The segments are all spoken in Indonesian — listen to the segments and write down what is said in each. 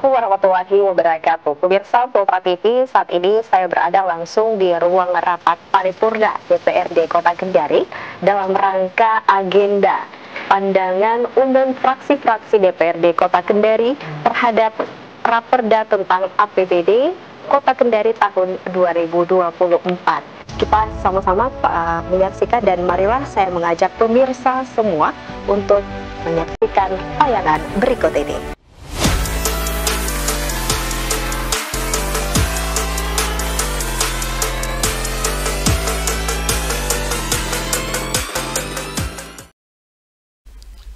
Assalamualaikum warahmatullahi wabarakatuh. Pemirsa Putra TV, saat ini saya berada langsung di ruang rapat paripurna DPRD Kota Kendari dalam rangka agenda pandangan umum fraksi-fraksi DPRD Kota Kendari terhadap Raperda tentang APBD Kota Kendari tahun 2024. Kita sama-sama menyaksikan dan marilah saya mengajak pemirsa semua untuk menyaksikan tayangan berikut ini.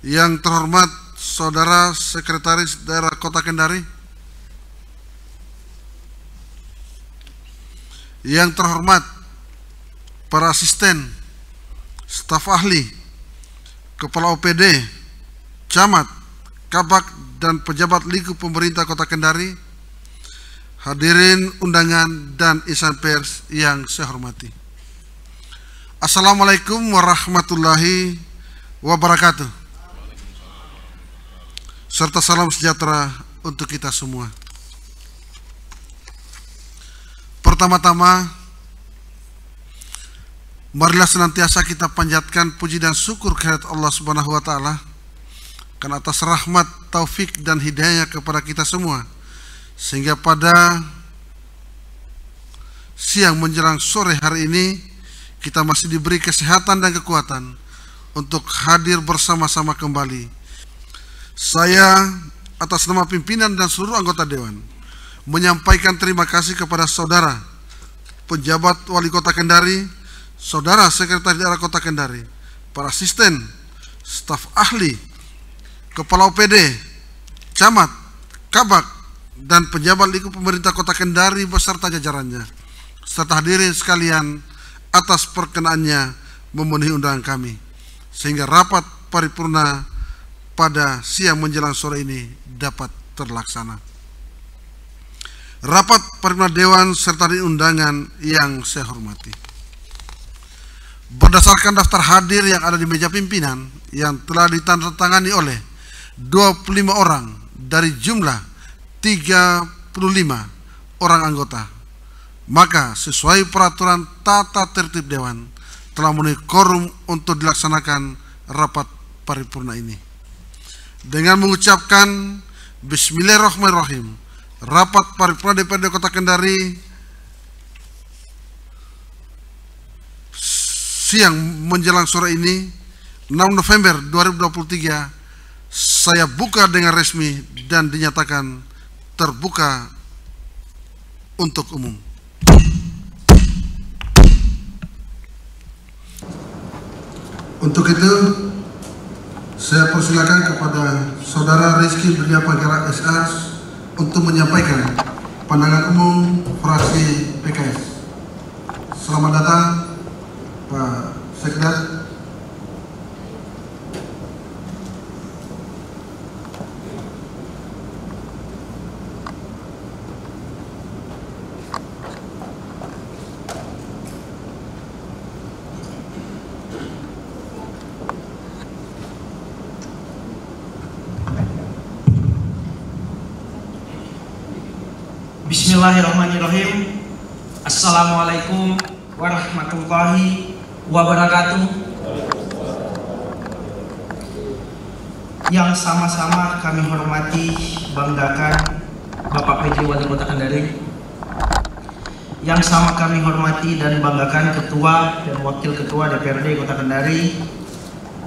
Yang terhormat Saudara Sekretaris Daerah Kota Kendari, yang terhormat para asisten, staf ahli, kepala OPD, camat, kabak, dan pejabat lingkup pemerintah Kota Kendari, hadirin undangan dan insan pers yang saya hormati. Assalamualaikum warahmatullahi wabarakatuh. Serta salam sejahtera untuk kita semua. Pertama-tama, marilah senantiasa kita panjatkan puji dan syukur kehadirat Allah Subhanahu wa Ta'ala karena atas rahmat, taufik, dan hidayah kepada kita semua, sehingga pada siang menjelang sore hari ini kita masih diberi kesehatan dan kekuatan untuk hadir bersama-sama kembali. Saya atas nama pimpinan dan seluruh anggota Dewan menyampaikan terima kasih kepada saudara penjabat Wali Kota Kendari, saudara Sekretaris Daerah Kota Kendari, para asisten, staf ahli, kepala OPD, camat, kabak, dan pejabat lingkup pemerintah Kota Kendari beserta jajarannya, serta hadirin sekalian atas perkenaannya memenuhi undangan kami, sehingga rapat paripurna pada siang menjelang sore ini dapat terlaksana. Rapat paripurna Dewan serta undangan yang saya hormati, berdasarkan daftar hadir yang ada di meja pimpinan yang telah ditandatangani oleh 25 orang dari jumlah 35 orang anggota, maka sesuai peraturan tata tertib Dewan telah memenuhi quorum untuk dilaksanakan rapat paripurna ini. Dengan mengucapkan Bismillahirrahmanirrahim, rapat paripurna DPRD Kota Kendari siang menjelang sore ini 6 November 2023 saya buka dengan resmi dan dinyatakan terbuka untuk umum. Untuk itu saya persilakan kepada Saudara Rizky Birja Panggara SR untuk menyampaikan pandangan umum fraksi PKS. Selamat datang Pak Sekda. Bismillahirrahmanirrahim. Assalamualaikum warahmatullahi wabarakatuh. Yang sama-sama kami hormati, banggakan Bapak PJ Wali Kota Kendari, yang sama kami hormati dan banggakan Ketua dan Wakil Ketua DPRD Kota Kendari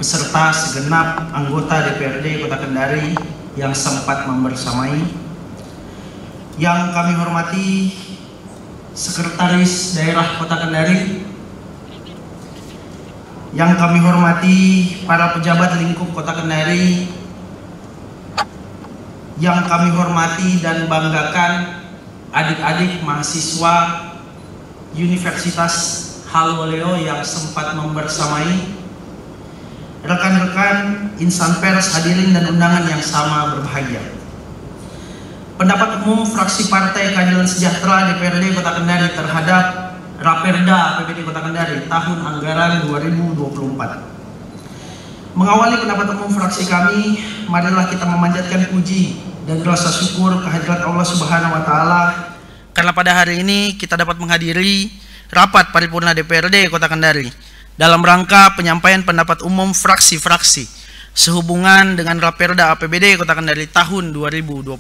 beserta segenap anggota DPRD Kota Kendari yang sempat membersamai, yang kami hormati Sekretaris Daerah Kota Kendari, yang kami hormati para pejabat lingkup Kota Kendari, yang kami hormati dan banggakan adik-adik mahasiswa Universitas Halwaleo yang sempat membersamai, rekan-rekan insan pers, hadirin dan undangan yang sama berbahagia. Pendapat umum fraksi Partai Keadilan Sejahtera DPRD Kota Kendari terhadap Raperda APBD Kota Kendari tahun anggaran 2024. Mengawali pendapat umum fraksi kami, marilah kita memanjatkan puji dan rasa syukur kehadirat Allah Subhanahu wa taala karena pada hari ini kita dapat menghadiri rapat paripurna DPRD Kota Kendari dalam rangka penyampaian pendapat umum fraksi-fraksi sehubungan dengan Raperda APBD Kota Kendari tahun 2024.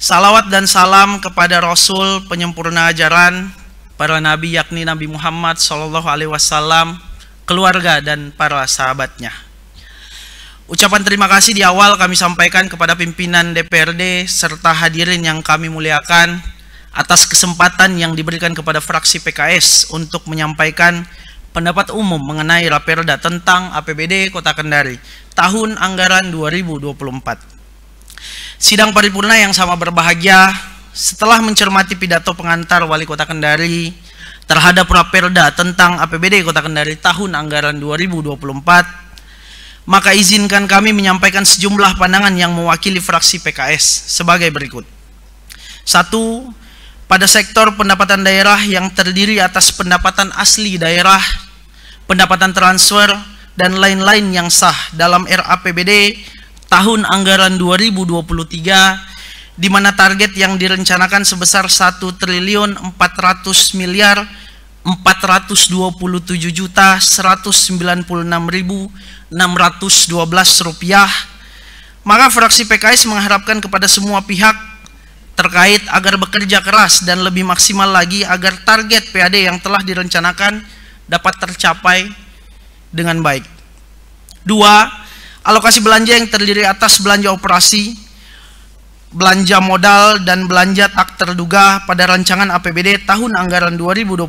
Salawat dan salam kepada Rasul penyempurna ajaran para nabi, yakni Nabi Muhammad SAW, keluarga dan para sahabatnya. Ucapan terima kasih di awal kami sampaikan kepada pimpinan DPRD serta hadirin yang kami muliakan atas kesempatan yang diberikan kepada fraksi PKS untuk menyampaikan pendapat umum mengenai Raperda tentang APBD Kota Kendari tahun anggaran 2024. Sidang paripurna yang sama berbahagia, setelah mencermati pidato pengantar Wali Kota Kendari terhadap Raperda tentang APBD Kota Kendari tahun anggaran 2024, maka izinkan kami menyampaikan sejumlah pandangan yang mewakili fraksi PKS sebagai berikut. 1. Pada sektor pendapatan daerah yang terdiri atas pendapatan asli daerah, pendapatan transfer, dan lain-lain yang sah dalam RAPBD tahun anggaran 2023, di mana target yang direncanakan sebesar 1.497.196.612 rupiah, maka fraksi PKS mengharapkan kepada semua pihak terkait agar bekerja keras dan lebih maksimal lagi agar target PAD yang telah direncanakan dapat tercapai dengan baik. 2. Alokasi belanja yang terdiri atas belanja operasi, belanja modal, dan belanja tak terduga pada rancangan APBD tahun anggaran 2024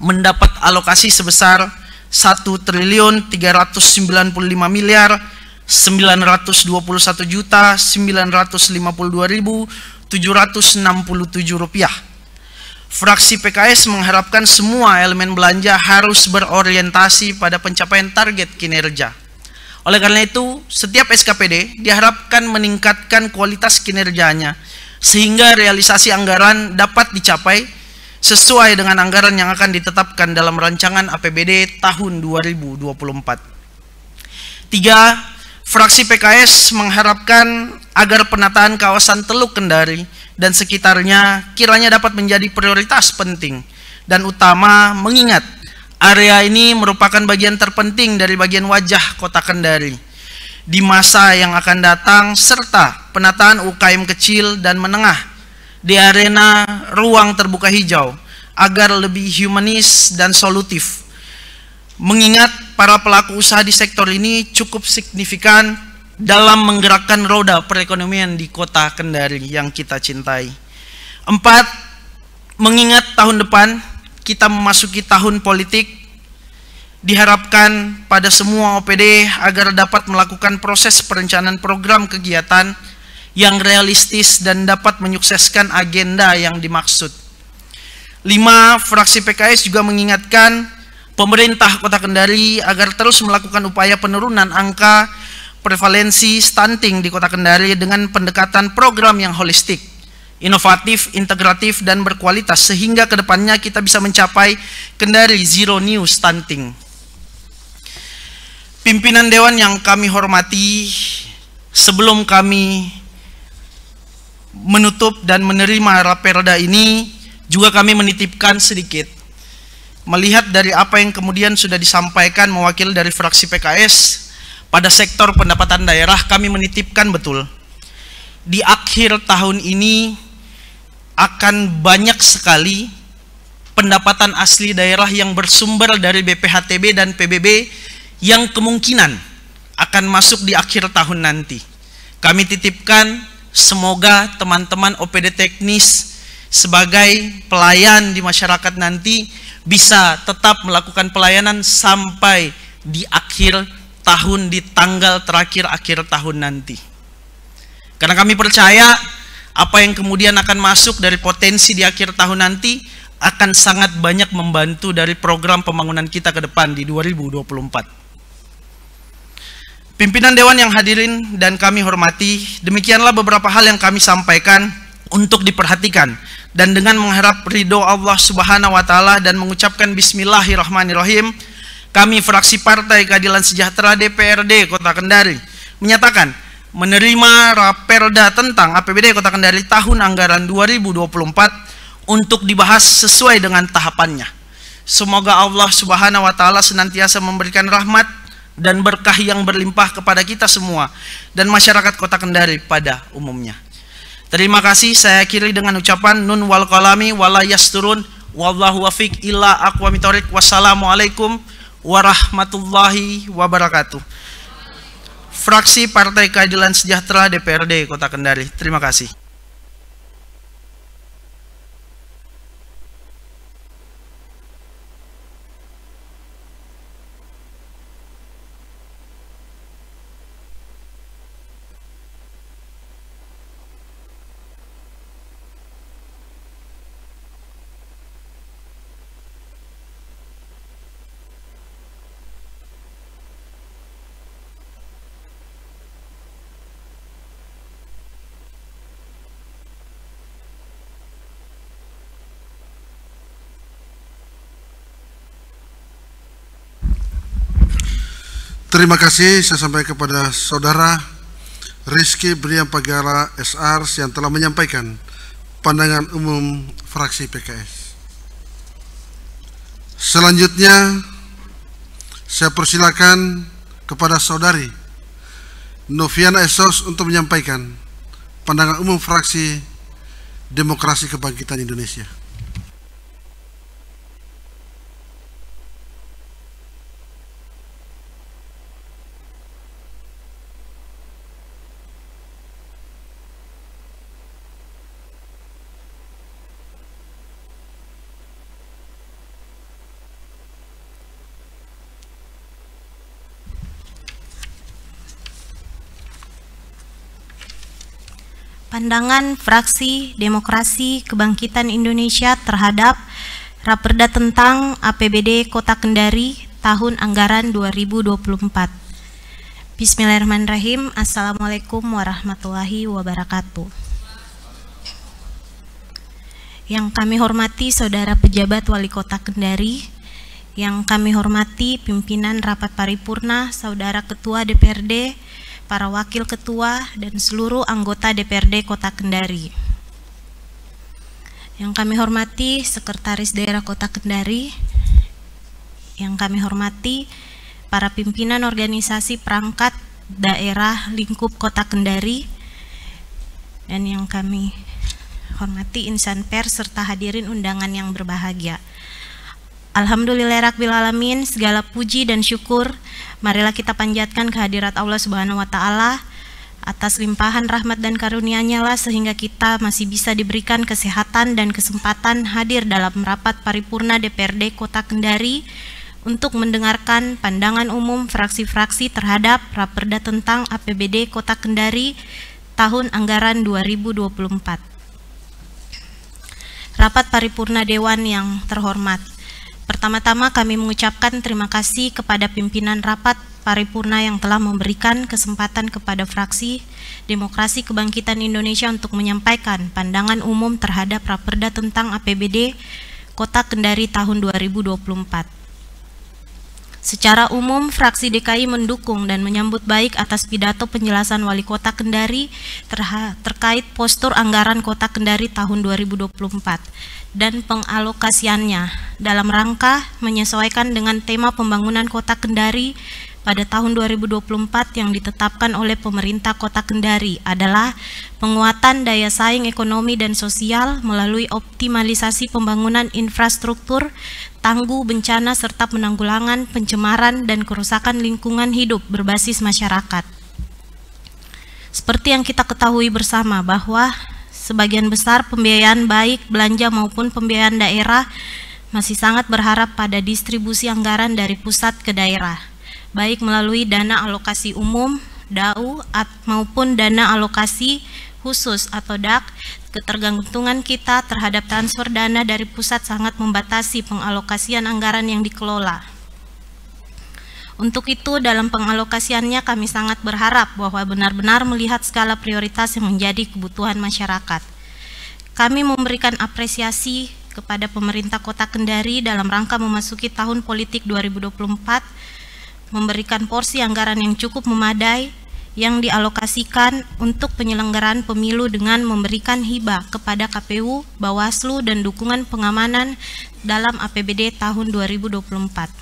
mendapat alokasi sebesar 1.391.952.952.767 rupiah. Fraksi PKS mengharapkan semua elemen belanja harus berorientasi pada pencapaian target kinerja. Oleh karena itu, setiap SKPD diharapkan meningkatkan kualitas kinerjanya sehingga realisasi anggaran dapat dicapai sesuai dengan anggaran yang akan ditetapkan dalam rancangan APBD tahun 2024. 3. Fraksi PKS mengharapkan agar penataan kawasan Teluk Kendari dan sekitarnya kiranya dapat menjadi prioritas penting dan utama, mengingat area ini merupakan bagian terpenting dari bagian wajah Kota Kendari di masa yang akan datang, serta penataan UKM kecil dan menengah di arena ruang terbuka hijau agar lebih humanis dan solutif. Mengingat para pelaku usaha di sektor ini cukup signifikan dalam menggerakkan roda perekonomian di Kota Kendari yang kita cintai. 4. Mengingat tahun depan kita memasuki tahun politik, diharapkan pada semua OPD agar dapat melakukan proses perencanaan program kegiatan yang realistis dan dapat menyukseskan agenda yang dimaksud. 5. Fraksi PKS juga mengingatkan pemerintah Kota Kendari agar terus melakukan upaya penurunan angka prevalensi stunting di Kota Kendari dengan pendekatan program yang holistik, inovatif, integratif, dan berkualitas sehingga kedepannya kita bisa mencapai Kendari Zero New Stunting. Pimpinan Dewan yang kami hormati, sebelum kami menutup dan menerima Raperda ini, juga kami menitipkan sedikit. Melihat dari apa yang kemudian sudah disampaikan mewakili dari fraksi PKS, pada sektor pendapatan daerah kami menitipkan betul. Di akhir tahun ini akan banyak sekali pendapatan asli daerah yang bersumber dari BPHTB dan PBB yang kemungkinan akan masuk di akhir tahun nanti. Kami titipkan semoga teman-teman OPD teknis sebagai pelayan di masyarakat nanti bisa tetap melakukan pelayanan sampai di akhir tahun, di tanggal terakhir akhir tahun nanti. Karena kami percaya apa yang kemudian akan masuk dari potensi di akhir tahun nanti akan sangat banyak membantu dari program pembangunan kita ke depan di 2024. Pimpinan Dewan yang hadirin dan kami hormati, demikianlah beberapa hal yang kami sampaikan untuk diperhatikan, dan dengan mengharap ridho Allah Subhanahu wa Ta'ala dan mengucapkan Bismillahirrahmanirrahim, kami fraksi Partai Keadilan Sejahtera DPRD Kota Kendari menyatakan menerima Raperda tentang APBD Kota Kendari tahun anggaran 2024 untuk dibahas sesuai dengan tahapannya. Semoga Allah Subhanahu wa Ta'ala senantiasa memberikan rahmat dan berkah yang berlimpah kepada kita semua dan masyarakat Kota Kendari pada umumnya. Terima kasih. Saya akhiri dengan ucapan nun wal qalami wala yasturun wallahu wafiq illa aqwamit thoriq. Wassalamualaikum warahmatullahi wabarakatuh. Fraksi Partai Keadilan Sejahtera DPRD Kota Kendari. Terima kasih. Terima kasih saya sampaikan kepada Saudara Rizky Brian Pagara SR yang telah menyampaikan pandangan umum fraksi PKS. Selanjutnya saya persilakan kepada Saudari Noviana Esos untuk menyampaikan pandangan umum fraksi Demokrasi Kebangkitan Indonesia. Pandangan fraksi Demokrasi Kebangkitan Indonesia terhadap Raperda tentang APBD Kota Kendari tahun anggaran 2024. Bismillahirrahmanirrahim. Assalamualaikum warahmatullahi wabarakatuh. Yang kami hormati Saudara Pejabat Wali Kota Kendari, yang kami hormati pimpinan rapat paripurna, Saudara Ketua DPRD, para wakil ketua, dan seluruh anggota DPRD Kota Kendari. Yang kami hormati Sekretaris Daerah Kota Kendari, yang kami hormati para pimpinan organisasi perangkat daerah lingkup Kota Kendari, dan yang kami hormati insan pers serta hadirin undangan yang berbahagia. Alhamdulillahirabbil alamin, segala puji dan syukur marilah kita panjatkan kehadirat Allah Subhanahu wa Ta'ala atas limpahan rahmat dan karunia-Nya lah sehingga kita masih bisa diberikan kesehatan dan kesempatan hadir dalam rapat paripurna DPRD Kota Kendari untuk mendengarkan pandangan umum fraksi-fraksi terhadap Raperda tentang APBD Kota Kendari tahun anggaran 2024. Rapat paripurna Dewan yang terhormat, pertama-tama kami mengucapkan terima kasih kepada pimpinan rapat paripurna yang telah memberikan kesempatan kepada fraksi Demokrasi Kebangkitan Indonesia untuk menyampaikan pandangan umum terhadap Raperda tentang APBD Kota Kendari tahun 2024. Secara umum, fraksi DKI mendukung dan menyambut baik atas pidato penjelasan Wali Kota Kendari terkait postur anggaran Kota Kendari tahun 2024 dan pengalokasiannya dalam rangka menyesuaikan dengan tema pembangunan Kota Kendari pada tahun 2024 yang ditetapkan oleh pemerintah Kota Kendari adalah penguatan daya saing ekonomi dan sosial melalui optimalisasi pembangunan infrastruktur, tangguh bencana serta penanggulangan pencemaran dan kerusakan lingkungan hidup berbasis masyarakat. Seperti yang kita ketahui bersama bahwa sebagian besar pembiayaan baik belanja maupun pembiayaan daerah masih sangat berharap pada distribusi anggaran dari pusat ke daerah, baik melalui dana alokasi umum (DAU) maupun dana alokasi khusus atau DAK. Ketergantungan kita terhadap transfer dana dari pusat sangat membatasi pengalokasian anggaran yang dikelola. Untuk itu, dalam pengalokasiannya kami sangat berharap bahwa benar-benar melihat skala prioritas yang menjadi kebutuhan masyarakat. Kami memberikan apresiasi kepada pemerintah Kota Kendari dalam rangka memasuki tahun politik 2024, memberikan porsi anggaran yang cukup memadai yang dialokasikan untuk penyelenggaraan pemilu dengan memberikan hibah kepada KPU, Bawaslu, dan dukungan pengamanan dalam APBD tahun 2024.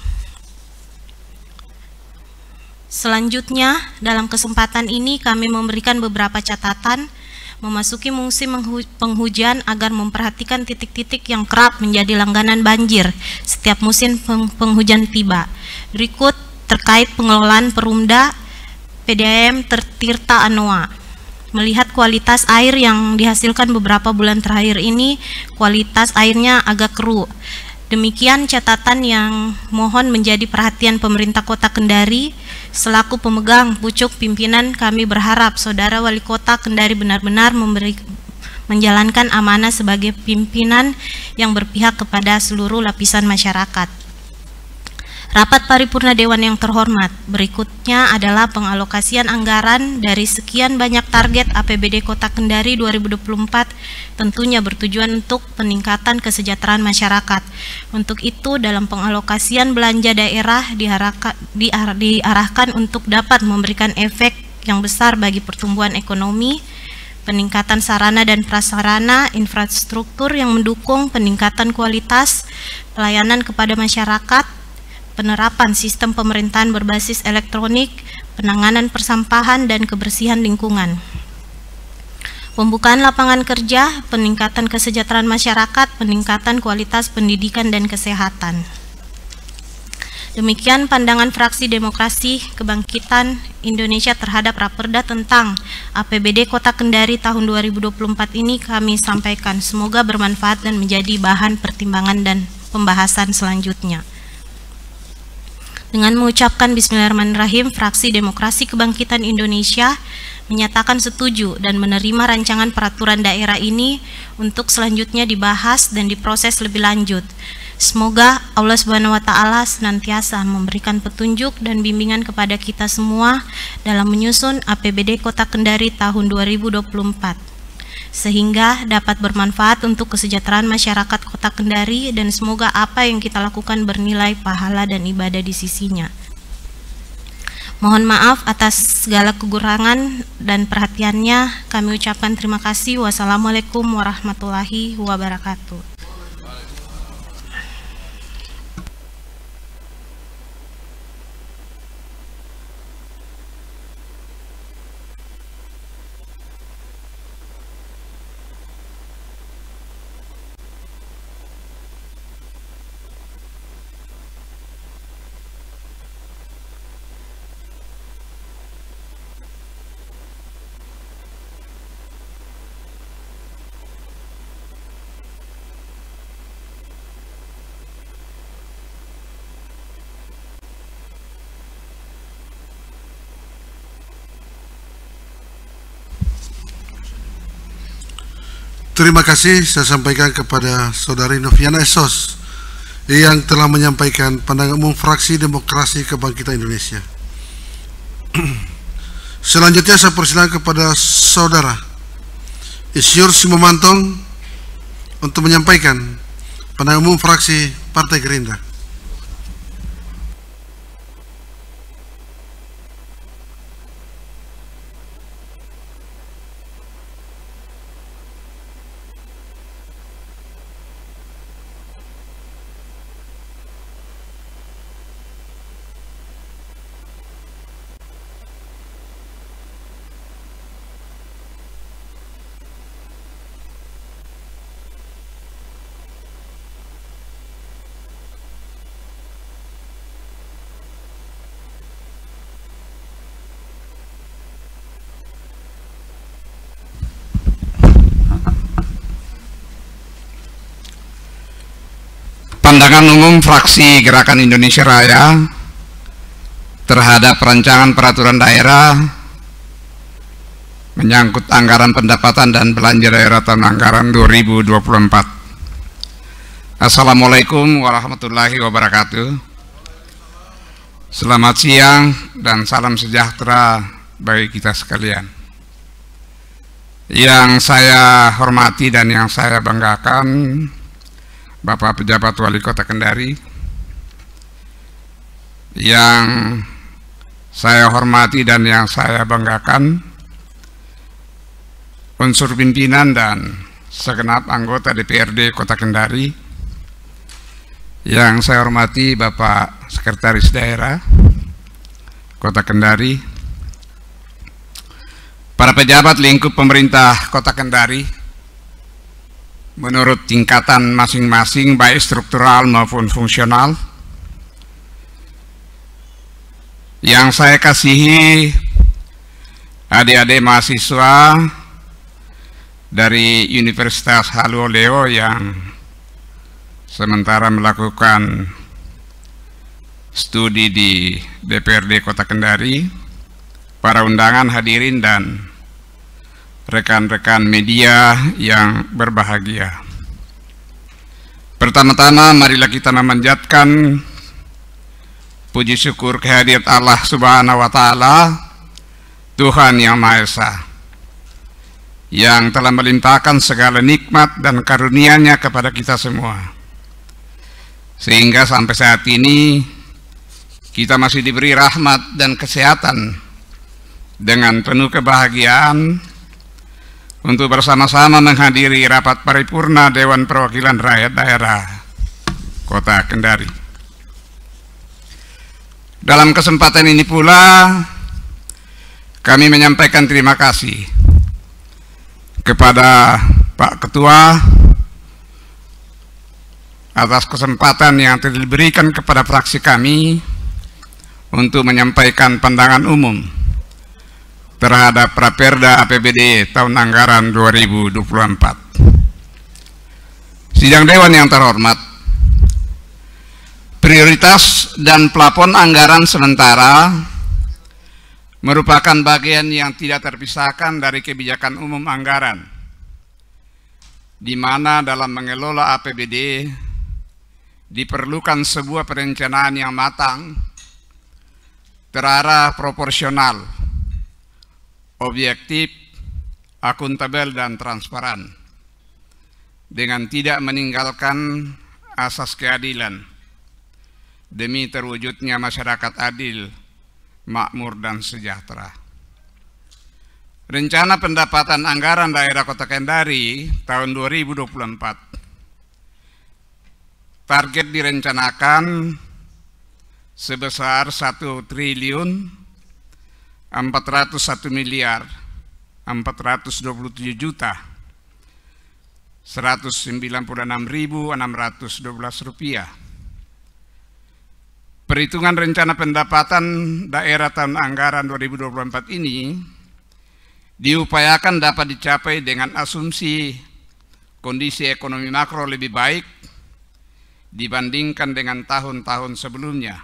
Selanjutnya, dalam kesempatan ini kami memberikan beberapa catatan memasuki musim penghujan agar memperhatikan titik-titik yang kerap menjadi langganan banjir setiap musim penghujan tiba. Berikut terkait pengelolaan Perumda PDAM Tirta Anoa. Melihat kualitas air yang dihasilkan beberapa bulan terakhir ini, kualitas airnya agak keruh. Demikian catatan yang mohon menjadi perhatian pemerintah Kota Kendari. Selaku pemegang pucuk pimpinan, kami berharap Saudara Wali Kota Kendari benar-benar menjalankan amanah sebagai pimpinan yang berpihak kepada seluruh lapisan masyarakat. Rapat Paripurna Dewan yang terhormat, berikutnya adalah pengalokasian anggaran dari sekian banyak target APBD Kota Kendari 2024, tentunya bertujuan untuk peningkatan kesejahteraan masyarakat. Untuk itu, dalam pengalokasian belanja daerah diarahkan untuk dapat memberikan efek yang besar bagi pertumbuhan ekonomi, peningkatan sarana dan prasarana infrastruktur yang mendukung peningkatan kualitas pelayanan kepada masyarakat, penerapan sistem pemerintahan berbasis elektronik, penanganan persampahan dan kebersihan lingkungan, pembukaan lapangan kerja, peningkatan kesejahteraan masyarakat, peningkatan kualitas pendidikan dan kesehatan. Demikian pandangan fraksi Demokrasi Kebangkitan Indonesia terhadap Raperda tentang APBD Kota Kendari tahun 2024 ini kami sampaikan. Semoga bermanfaat dan menjadi bahan pertimbangan dan pembahasan selanjutnya. Dengan mengucapkan Bismillahirrahmanirrahim, fraksi Demokrasi Kebangkitan Indonesia menyatakan setuju dan menerima rancangan peraturan daerah ini untuk selanjutnya dibahas dan diproses lebih lanjut. Semoga Allah Subhanahu wa Ta'ala senantiasa memberikan petunjuk dan bimbingan kepada kita semua dalam menyusun APBD Kota Kendari tahun 2024. Sehingga dapat bermanfaat untuk kesejahteraan masyarakat Kota Kendari dan semoga apa yang kita lakukan bernilai pahala dan ibadah di sisinya. Mohon maaf atas segala kekurangan dan perhatiannya. Kami ucapkan terima kasih. Wassalamualaikum warahmatullahi wabarakatuh. Terima kasih saya sampaikan kepada Saudari Noviana Esos yang telah menyampaikan pandangan umum fraksi Demokrasi Kebangkitan Indonesia. Selanjutnya saya persilakan kepada Saudara Isyur Simomantong untuk menyampaikan pandangan umum fraksi Partai Gerindra. Pandangan umum fraksi Gerakan Indonesia Raya terhadap rancangan peraturan daerah menyangkut anggaran pendapatan dan belanja daerah tahun anggaran 2024. Assalamualaikum warahmatullahi wabarakatuh. Selamat siang dan salam sejahtera bagi kita sekalian. Yang saya hormati dan yang saya banggakan, Bapak Pejabat Wali Kota Kendari, yang saya hormati dan yang saya banggakan unsur pimpinan dan segenap anggota DPRD Kota Kendari. Yang saya hormati Bapak Sekretaris Daerah Kota Kendari, para pejabat lingkup pemerintah Kota Kendari menurut tingkatan masing-masing baik struktural maupun fungsional. Yang saya kasihi adik-adik mahasiswa dari Universitas Haluoleo yang sementara melakukan studi di DPRD Kota Kendari, para undangan hadirin dan rekan-rekan media yang berbahagia. Pertama-tama marilah kita memanjatkan puji syukur kehadirat Allah Subhanahu wa Ta'ala, Tuhan yang Maha Esa, yang telah melimpahkan segala nikmat dan karunia-Nya kepada kita semua, sehingga sampai saat ini kita masih diberi rahmat dan kesehatan dengan penuh kebahagiaan untuk bersama-sama menghadiri rapat paripurna Dewan Perwakilan Rakyat Daerah Kota Kendari. Dalam kesempatan ini pula kami menyampaikan terima kasih kepada Pak Ketua atas kesempatan yang telah diberikan kepada fraksi kami untuk menyampaikan pandangan umum terhadap Praperda APBD tahun anggaran 2024. Sidang Dewan yang terhormat, prioritas dan plafon anggaran sementara merupakan bagian yang tidak terpisahkan dari kebijakan umum anggaran, di mana dalam mengelola APBD diperlukan sebuah perencanaan yang matang, terarah, proporsional, objektif, akuntabel, dan transparan, dengan tidak meninggalkan asas keadilan, demi terwujudnya masyarakat adil, makmur, dan sejahtera. Rencana pendapatan anggaran daerah Kota Kendari tahun 2024 target direncanakan sebesar 1.427.196.612 rupiah. Perhitungan rencana pendapatan daerah tahun anggaran 2024 ini diupayakan dapat dicapai dengan asumsi kondisi ekonomi makro lebih baik dibandingkan dengan tahun-tahun sebelumnya.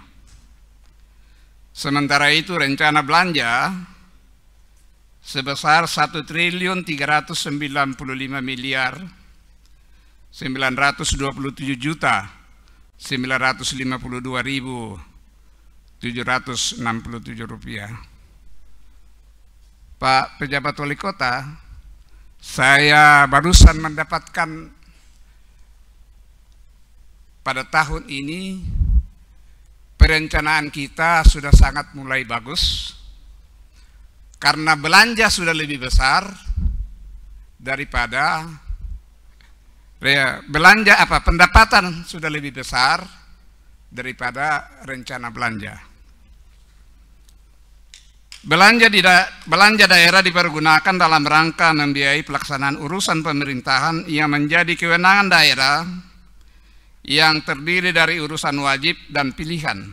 Sementara itu rencana belanja sebesar 1.959.952.767 rupiah. Pak Pejabat Wali Kota, saya barusan mendapatkan pada tahun ini perencanaan kita sudah sangat mulai bagus karena belanja sudah lebih besar daripada pendapatan sudah lebih besar daripada rencana belanja. Belanja daerah dipergunakan dalam rangka membiayai pelaksanaan urusan pemerintahan yang menjadi kewenangan daerah yang terdiri dari urusan wajib dan pilihan,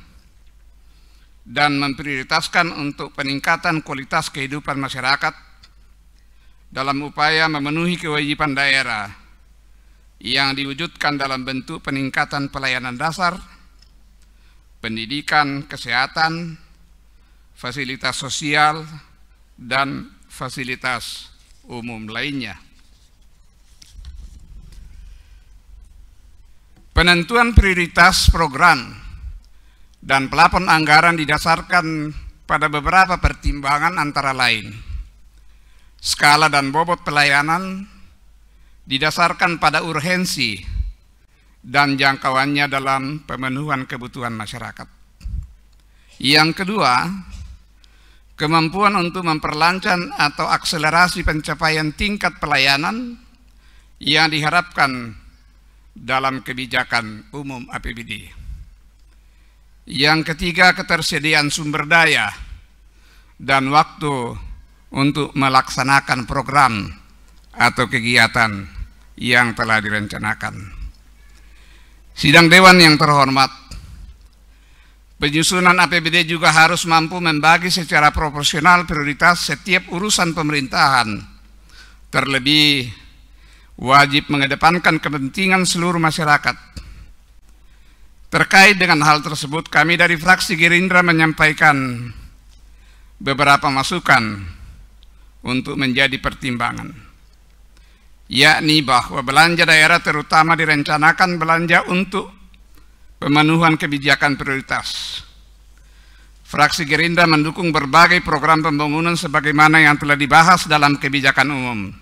dan memprioritaskan untuk peningkatan kualitas kehidupan masyarakat dalam upaya memenuhi kewajiban daerah yang diwujudkan dalam bentuk peningkatan pelayanan dasar, pendidikan, kesehatan, fasilitas sosial, dan fasilitas umum lainnya. Penentuan prioritas program dan plafon anggaran didasarkan pada beberapa pertimbangan antara lain skala dan bobot pelayanan, didasarkan pada urgensi dan jangkauannya dalam pemenuhan kebutuhan masyarakat. Yang kedua, kemampuan untuk memperlancar atau akselerasi pencapaian tingkat pelayanan yang diharapkan dalam kebijakan umum APBD. Yang ketiga, ketersediaan sumber daya dan waktu untuk melaksanakan program atau kegiatan yang telah direncanakan. Sidang Dewan yang terhormat, penyusunan APBD juga harus mampu membagi secara proporsional prioritas setiap urusan pemerintahan. Terlebih, wajib mengedepankan kepentingan seluruh masyarakat. Terkait dengan hal tersebut, kami dari fraksi Gerindra menyampaikan beberapa masukan untuk menjadi pertimbangan, yakni bahwa belanja daerah terutama direncanakan belanja untuk pemenuhan kebijakan prioritas. Fraksi Gerindra mendukung berbagai program pembangunan sebagaimana yang telah dibahas dalam kebijakan umum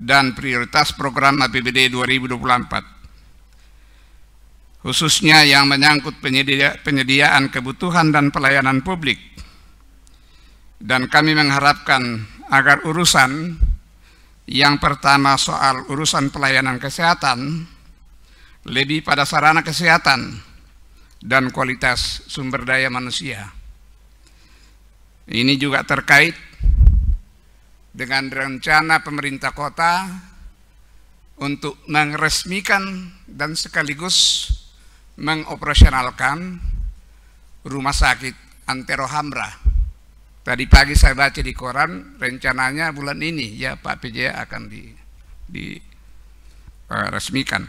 dan prioritas program APBD 2024, khususnya yang menyangkut penyediaan kebutuhan dan pelayanan publik. Dan kami mengharapkan agar urusan yang pertama soal urusan pelayanan kesehatan lebih pada sarana kesehatan dan kualitas sumber daya manusia. Ini juga terkait dengan rencana pemerintah kota untuk meresmikan dan sekaligus mengoperasionalkan rumah sakit Antero Hamra. Tadi pagi saya baca di koran, rencananya bulan ini ya Pak PJ akan diresmikan.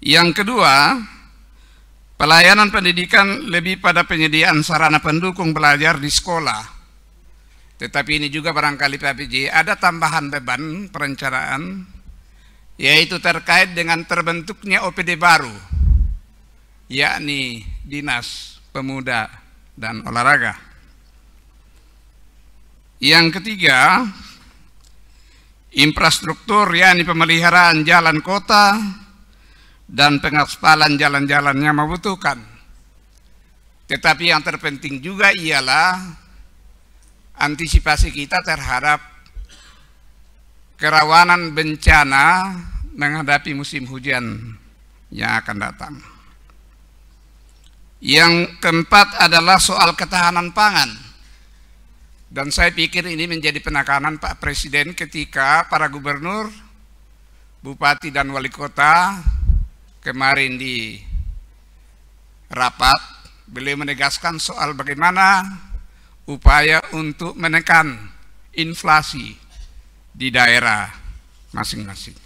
Yang kedua, pelayanan pendidikan lebih pada penyediaan sarana pendukung belajar di sekolah. Tetapi ini juga barangkali Pak PJ ada tambahan beban perencanaan, yaitu terkait dengan terbentuknya OPD baru, yakni Dinas Pemuda dan Olahraga. Yang ketiga, infrastruktur, yakni pemeliharaan jalan kota dan pengaspalan jalan-jalannya membutuhkan. Tetapi yang terpenting juga ialah antisipasi kita terhadap kerawanan bencana menghadapi musim hujan yang akan datang. Yang keempat adalah soal ketahanan pangan. Dan saya pikir ini menjadi penekanan Pak Presiden ketika para gubernur, bupati dan wali kota kemarin di rapat, beliau menegaskan soal bagaimana upaya untuk menekan inflasi di daerah masing-masing.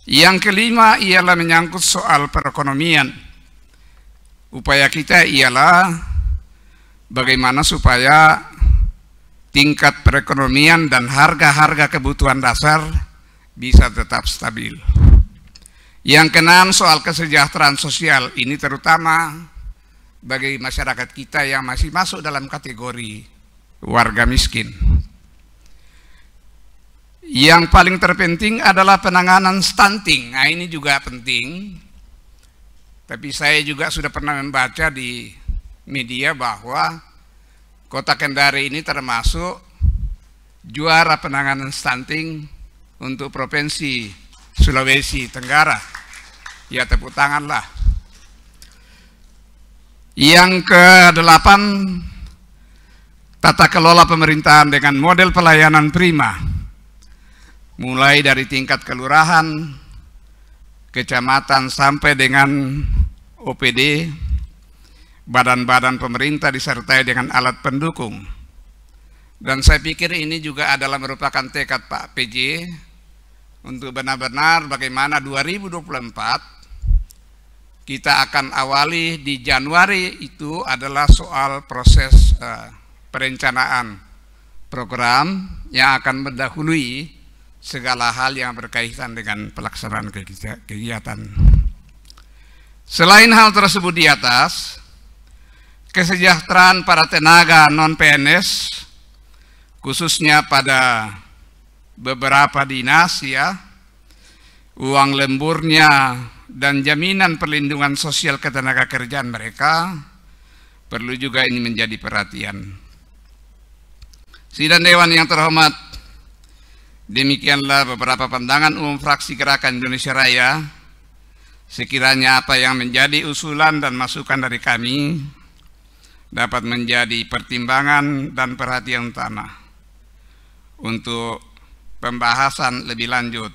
Yang kelima ialah menyangkut soal perekonomian. Upaya kita ialah bagaimana supaya tingkat perekonomian dan harga-harga kebutuhan dasar bisa tetap stabil. Yang keenam soal kesejahteraan sosial, ini terutama bagi masyarakat kita yang masih masuk dalam kategori warga miskin. Yang paling terpenting adalah penanganan stunting. Nah, ini juga penting. Tapi saya juga sudah pernah membaca di media bahwa Kota Kendari ini termasuk juara penanganan stunting untuk Provinsi Sulawesi Tenggara. Ya, tepuk tanganlah. Yang ke-8, tata kelola pemerintahan dengan model pelayanan prima, mulai dari tingkat kelurahan, kecamatan sampai dengan OPD, badan-badan pemerintah disertai dengan alat pendukung. Dan saya pikir ini juga adalah merupakan tekad Pak PJ untuk benar-benar bagaimana 2024 kita akan awali di Januari itu adalah soal proses perencanaan program yang akan mendahului segala hal yang berkaitan dengan pelaksanaan kegiatan. Selain hal tersebut di atas, kesejahteraan para tenaga non-PNS, khususnya pada beberapa dinas ya, uang lemburnya dan jaminan perlindungan sosial ketenaga kerjaan mereka, perlu juga ini menjadi perhatian. Sidang Dewan yang terhormat, demikianlah beberapa pandangan umum fraksi Gerakan Indonesia Raya. Sekiranya apa yang menjadi usulan dan masukan dari kami dapat menjadi pertimbangan dan perhatian utama untuk pembahasan lebih lanjut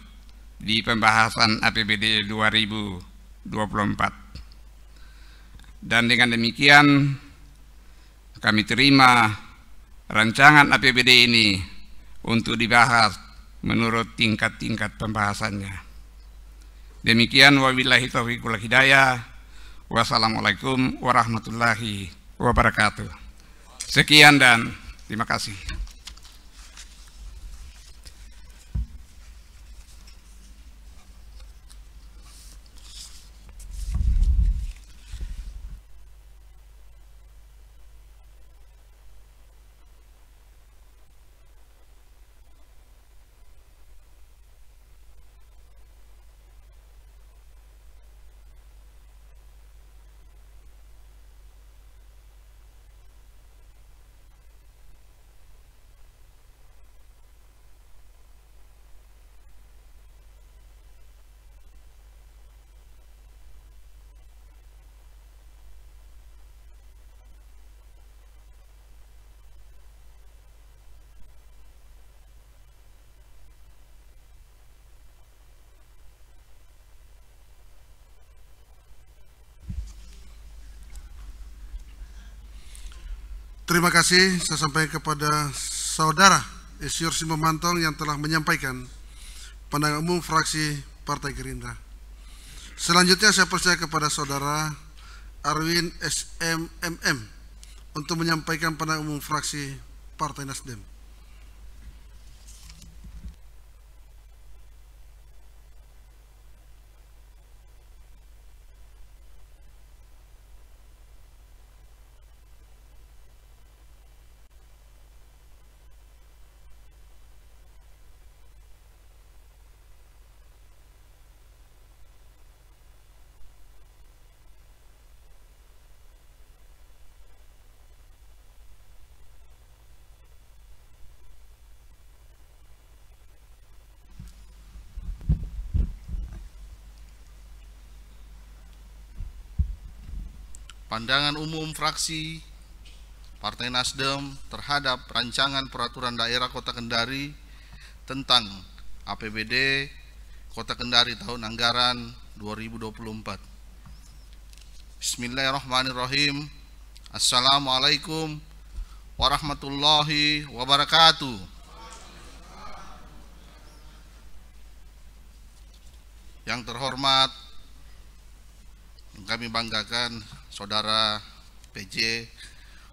di pembahasan APBD 2024. Dan dengan demikian kami terima rancangan APBD ini untuk dibahas menurut tingkat-tingkat pembahasannya. Demikian, wabillahi taufiq wal hidayah. Wassalamualaikum warahmatullahi wabarakatuh. Sekian dan terima kasih. Terima kasih saya sampaikan kepada Saudara Isyur Simamantong yang telah menyampaikan pandangan umum fraksi Partai Gerindra. Selanjutnya saya percaya kepada Saudara Arwin SMMM untuk menyampaikan pandangan umum fraksi Partai Nasdem. Pandangan umum fraksi Partai Nasdem terhadap rancangan peraturan daerah Kota Kendari tentang APBD Kota Kendari tahun anggaran 2024. Bismillahirrahmanirrahim. Assalamualaikum warahmatullahi wabarakatuh. Yang terhormat, yang kami banggakan, Saudara PJ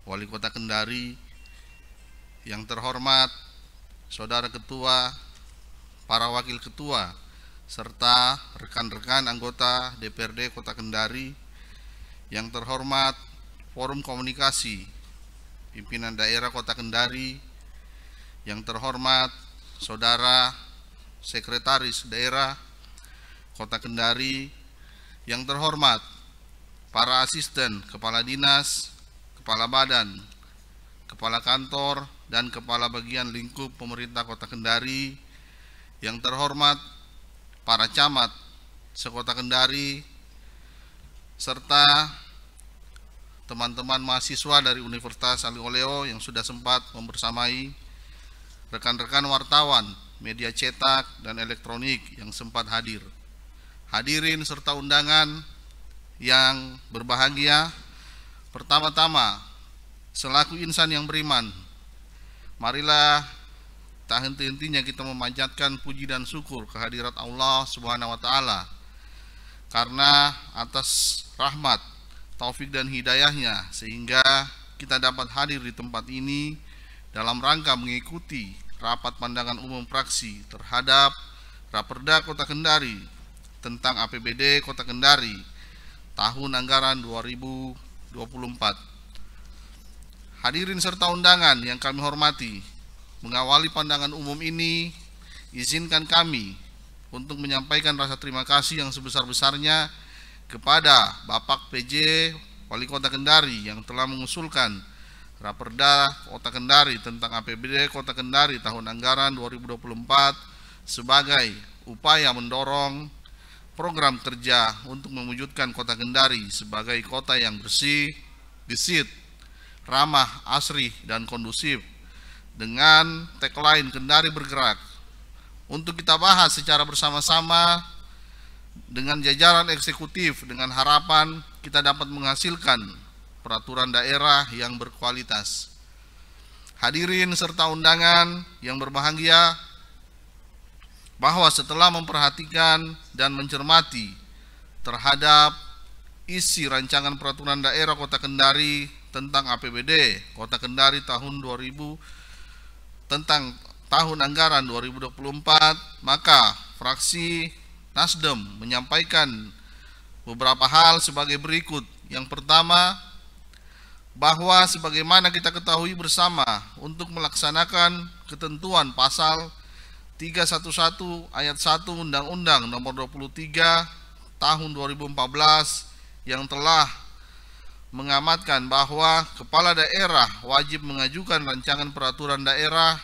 Wali Kota Kendari, yang terhormat Saudara Ketua, para Wakil Ketua, serta rekan-rekan anggota DPRD Kota Kendari, yang terhormat Forum Komunikasi Pimpinan Daerah Kota Kendari, yang terhormat Saudara Sekretaris Daerah Kota Kendari, yang terhormat para asisten kepala dinas, kepala badan, kepala kantor, dan kepala bagian lingkup pemerintah Kota Kendari, yang terhormat para camat sekota Kendari, serta teman-teman mahasiswa dari Universitas Ali Oleo yang sudah sempat membersamai, rekan-rekan wartawan, media cetak, dan elektronik yang sempat hadir. Hadirin serta undangan yang berbahagia, pertama-tama selaku insan yang beriman, marilah tak henti-hentinya kita memanjatkan puji dan syukur kehadirat Allah Subhanahu wa taala, karena atas rahmat, taufik dan hidayahnya sehingga kita dapat hadir di tempat ini dalam rangka mengikuti rapat pandangan umum fraksi terhadap Raperda Kota Kendari tentang APBD Kota Kendari tahun anggaran 2024. Hadirin serta undangan yang kami hormati, mengawali pandangan umum ini, izinkan kami untuk menyampaikan rasa terima kasih yang sebesar-besarnya kepada Bapak PJ Wali Kota Kendari yang telah mengusulkan Raperda Kota Kendari tentang APBD Kota Kendari tahun anggaran 2024 sebagai upaya mendorong program kerja untuk mewujudkan Kota Kendari sebagai kota yang bersih, gesit, ramah, asri, dan kondusif dengan tagline Kendari Bergerak. Untuk kita bahas secara bersama-sama dengan jajaran eksekutif dengan harapan kita dapat menghasilkan peraturan daerah yang berkualitas. Hadirin serta undangan yang berbahagia, bahwa setelah memperhatikan dan mencermati terhadap isi rancangan peraturan daerah Kota Kendari tentang APBD Kota Kendari tahun 2000 tentang tahun anggaran 2024, maka fraksi Nasdem menyampaikan beberapa hal sebagai berikut. Yang pertama, bahwa sebagaimana kita ketahui bersama untuk melaksanakan ketentuan pasal 311 ayat 1 Undang-Undang Nomor 23 Tahun 2014 yang telah mengamatkan bahwa kepala daerah wajib mengajukan rancangan peraturan daerah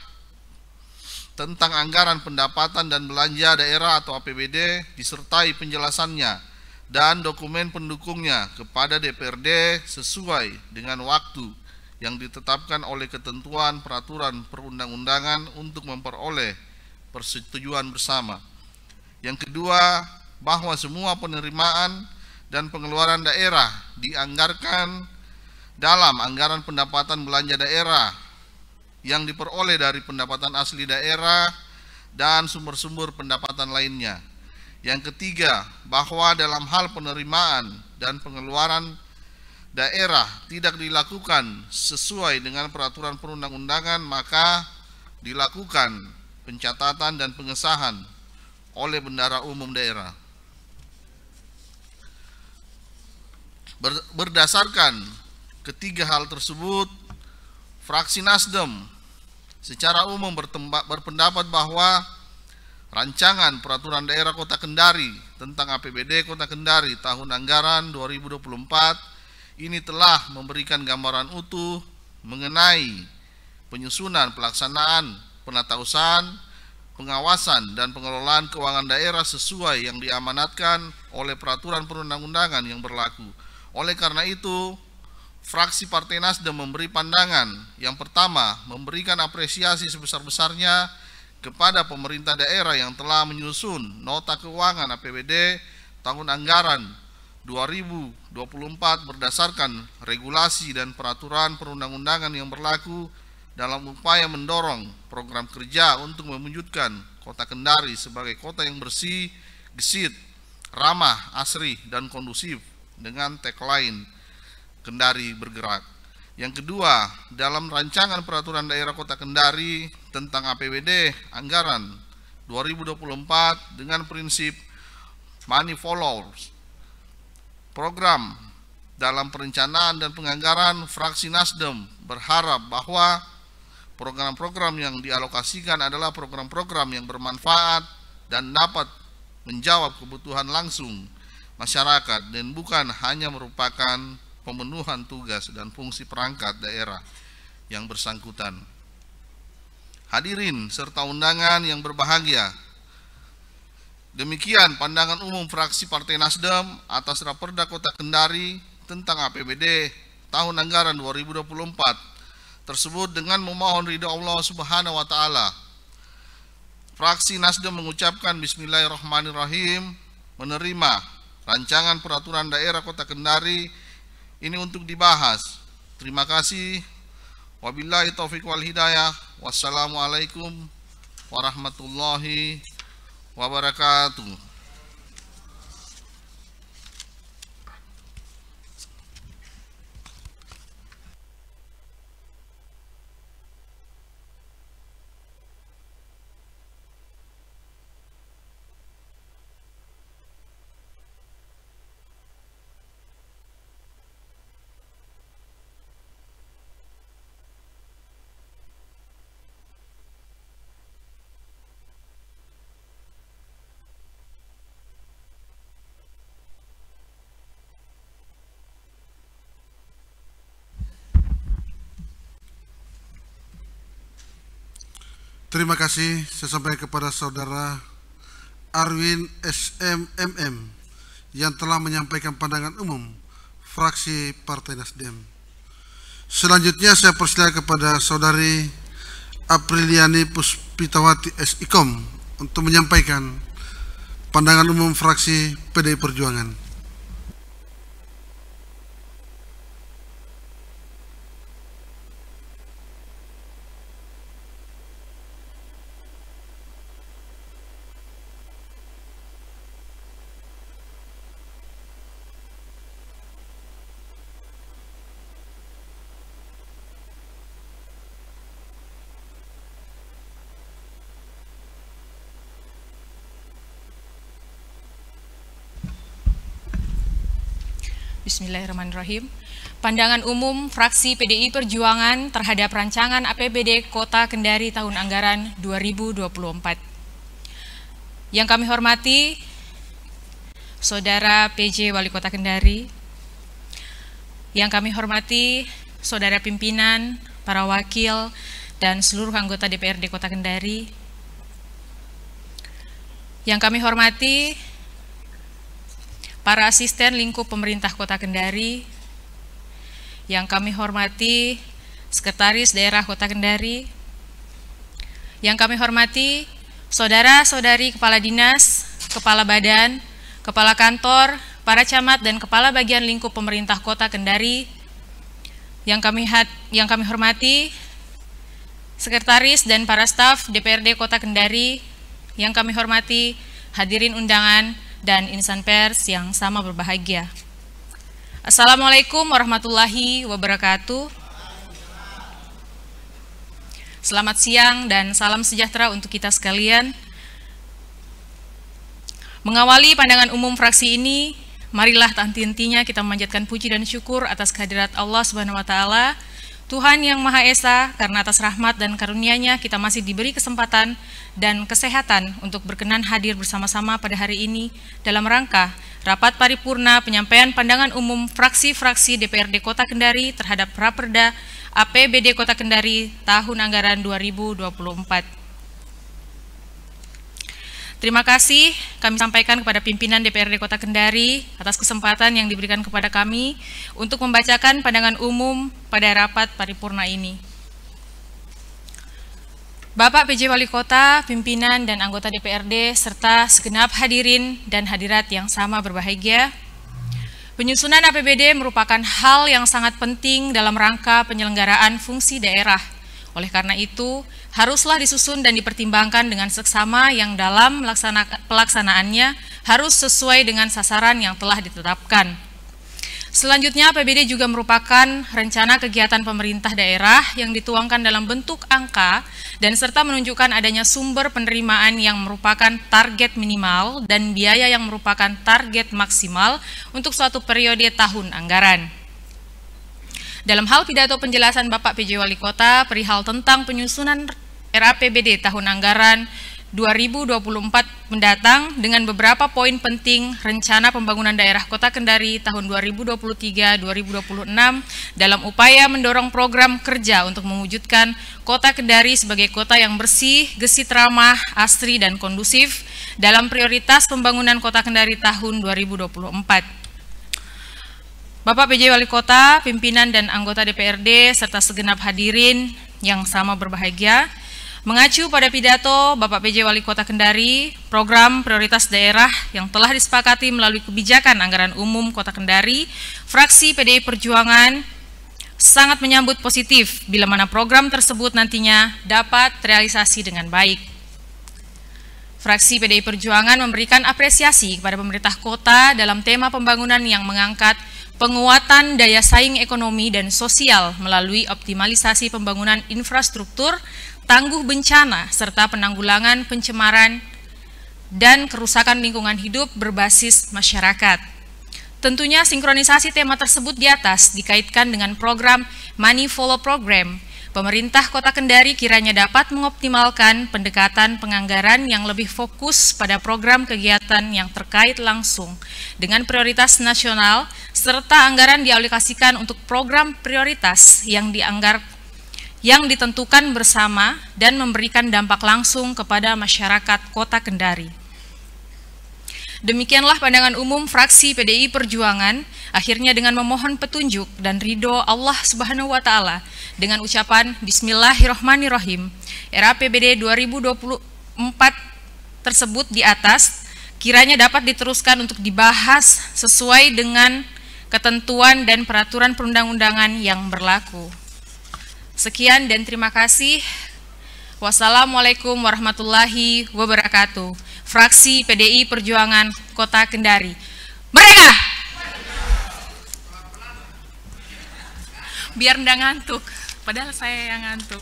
tentang anggaran pendapatan dan belanja daerah atau APBD disertai penjelasannya dan dokumen pendukungnya kepada DPRD sesuai dengan waktu yang ditetapkan oleh ketentuan peraturan perundang-undangan untuk memperoleh persetujuan bersama. Yang kedua, bahwa semua penerimaan dan pengeluaran daerah dianggarkan dalam anggaran pendapatan belanja daerah yang diperoleh dari pendapatan asli daerah dan sumber-sumber pendapatan lainnya. Yang ketiga, bahwa dalam hal penerimaan dan pengeluaran daerah tidak dilakukan sesuai dengan peraturan perundang-undangan, maka dilakukan pencatatan dan pengesahan oleh Bendahara Umum Daerah. Berdasarkan ketiga hal tersebut, fraksi Nasdem secara umum berpendapat bahwa rancangan peraturan daerah Kota Kendari tentang APBD Kota Kendari tahun anggaran 2024 ini telah memberikan gambaran utuh mengenai penyusunan pelaksanaan penatausahaan, pengawasan dan pengelolaan keuangan daerah sesuai yang diamanatkan oleh peraturan perundang-undangan yang berlaku. Oleh karena itu, fraksi Partai Nasdem memberi pandangan yang pertama, memberikan apresiasi sebesar-besarnya kepada pemerintah daerah yang telah menyusun nota keuangan APBD tahun anggaran 2024 berdasarkan regulasi dan peraturan perundang-undangan yang berlaku dalam upaya mendorong program kerja untuk mewujudkan Kota Kendari sebagai kota yang bersih, gesit, ramah, asri, dan kondusif dengan tagline Kendari Bergerak. Yang kedua, dalam rancangan peraturan daerah Kota Kendari tentang APBD anggaran 2024 dengan prinsip money follows program dalam perencanaan dan penganggaran, fraksi Nasdem berharap bahwa program-program yang dialokasikan adalah program-program yang bermanfaat dan dapat menjawab kebutuhan langsung masyarakat dan bukan hanya merupakan pemenuhan tugas dan fungsi perangkat daerah yang bersangkutan. Hadirin serta undangan yang berbahagia, demikian pandangan umum fraksi Partai Nasdem atas Raperda Kota Kendari tentang APBD tahun anggaran 2024 tersebut. Dengan memohon ridha Allah Subhanahu wa taala, fraksi Nasdem mengucapkan bismillahirrahmanirrahim menerima rancangan peraturan daerah Kota Kendari ini untuk dibahas. Terima kasih. Wabillahi taufiq wal hidayah. Wassalamualaikum warahmatullahi wabarakatuh. Terima kasih saya sampaikan kepada Saudara Arwin SMMM yang telah menyampaikan pandangan umum fraksi Partai Nasdem. Selanjutnya saya persilakan kepada Saudari Apriliani Puspitawati SIKOM untuk menyampaikan pandangan umum fraksi PDI Perjuangan. Bismillahirrahmanirrahim. Pandangan umum fraksi PDI Perjuangan terhadap rancangan APBD Kota Kendari tahun anggaran 2024. Yang kami hormati Saudara PJ Wali Kota Kendari, yang kami hormati Saudara pimpinan, para wakil, dan seluruh anggota DPRD Kota Kendari, yang kami hormati para asisten lingkup pemerintah Kota Kendari, yang kami hormati Sekretaris Daerah Kota Kendari, yang kami hormati saudara-saudari Kepala Dinas, Kepala Badan, Kepala Kantor, para camat dan Kepala Bagian Lingkup Pemerintah Kota Kendari, yang kami hormati Sekretaris dan para staf DPRD Kota Kendari, yang kami hormati hadirin undangan dan insan pers yang sama berbahagia. Assalamualaikum warahmatullahi wabarakatuh. Selamat siang dan salam sejahtera untuk kita sekalian. Mengawali pandangan umum fraksi ini, marilah tak henti-hentinya kita memanjatkan puji dan syukur atas kehadirat Allah Subhanahu wa Ta'ala, Tuhan yang Maha Esa, karena atas rahmat dan karunia-Nya kita masih diberi kesempatan dan kesehatan untuk berkenan hadir bersama-sama pada hari ini dalam rangka rapat paripurna penyampaian pandangan umum fraksi-fraksi DPRD Kota Kendari terhadap Raperda APBD Kota Kendari tahun anggaran 2024. Terima kasih kami sampaikan kepada pimpinan DPRD Kota Kendari atas kesempatan yang diberikan kepada kami untuk membacakan pandangan umum pada rapat paripurna ini. Bapak PJ Wali Kota, pimpinan dan anggota DPRD, serta segenap hadirin dan hadirat yang sama berbahagia, penyusunan APBD merupakan hal yang sangat penting dalam rangka penyelenggaraan fungsi daerah. Oleh karena itu, haruslah disusun dan dipertimbangkan dengan seksama yang dalam pelaksanaannya harus sesuai dengan sasaran yang telah ditetapkan. Selanjutnya, APBD juga merupakan rencana kegiatan pemerintah daerah yang dituangkan dalam bentuk angka dan serta menunjukkan adanya sumber penerimaan yang merupakan target minimal dan biaya yang merupakan target maksimal untuk suatu periode tahun anggaran. Dalam hal pidato penjelasan Bapak PJ Wali Kota perihal tentang penyusunan RAPBD tahun anggaran 2024 mendatang dengan beberapa poin penting rencana pembangunan daerah Kota Kendari tahun 2023-2026 dalam upaya mendorong program kerja untuk mewujudkan Kota Kendari sebagai kota yang bersih, gesit ramah, asri, dan kondusif dalam prioritas pembangunan Kota Kendari tahun 2024. Bapak PJ Wali Kota, pimpinan dan anggota DPRD, serta segenap hadirin yang sama berbahagia, mengacu pada pidato Bapak PJ Wali Kota Kendari, program prioritas daerah yang telah disepakati melalui kebijakan anggaran umum Kota Kendari, fraksi PDI Perjuangan sangat menyambut positif bila mana program tersebut nantinya dapat terrealisasi dengan baik. Fraksi PDI Perjuangan memberikan apresiasi kepada pemerintah kota dalam tema pembangunan yang mengangkat penguatan daya saing ekonomi dan sosial melalui optimalisasi pembangunan infrastruktur, tangguh bencana, serta penanggulangan pencemaran dan kerusakan lingkungan hidup berbasis masyarakat. Tentunya sinkronisasi tema tersebut di atas dikaitkan dengan program Money Follow Program. Pemerintah Kota Kendari kiranya dapat mengoptimalkan pendekatan penganggaran yang lebih fokus pada program kegiatan yang terkait langsung dengan prioritas nasional, serta anggaran dialokasikan untuk program prioritas yang yang ditentukan bersama dan memberikan dampak langsung kepada masyarakat Kota Kendari. Demikianlah pandangan umum fraksi PDI Perjuangan, akhirnya dengan memohon petunjuk dan ridho Allah Subhanahu wa Ta'ala dengan ucapan Bismillahirrahmanirrahim, RAPBD 2024 tersebut di atas kiranya dapat diteruskan untuk dibahas sesuai dengan ketentuan dan peraturan perundang-undangan yang berlaku. Sekian dan terima kasih. Wassalamualaikum warahmatullahi wabarakatuh. Fraksi PDI Perjuangan Kota Kendari. Merdeka! Biar nggak ngantuk, padahal saya yang ngantuk.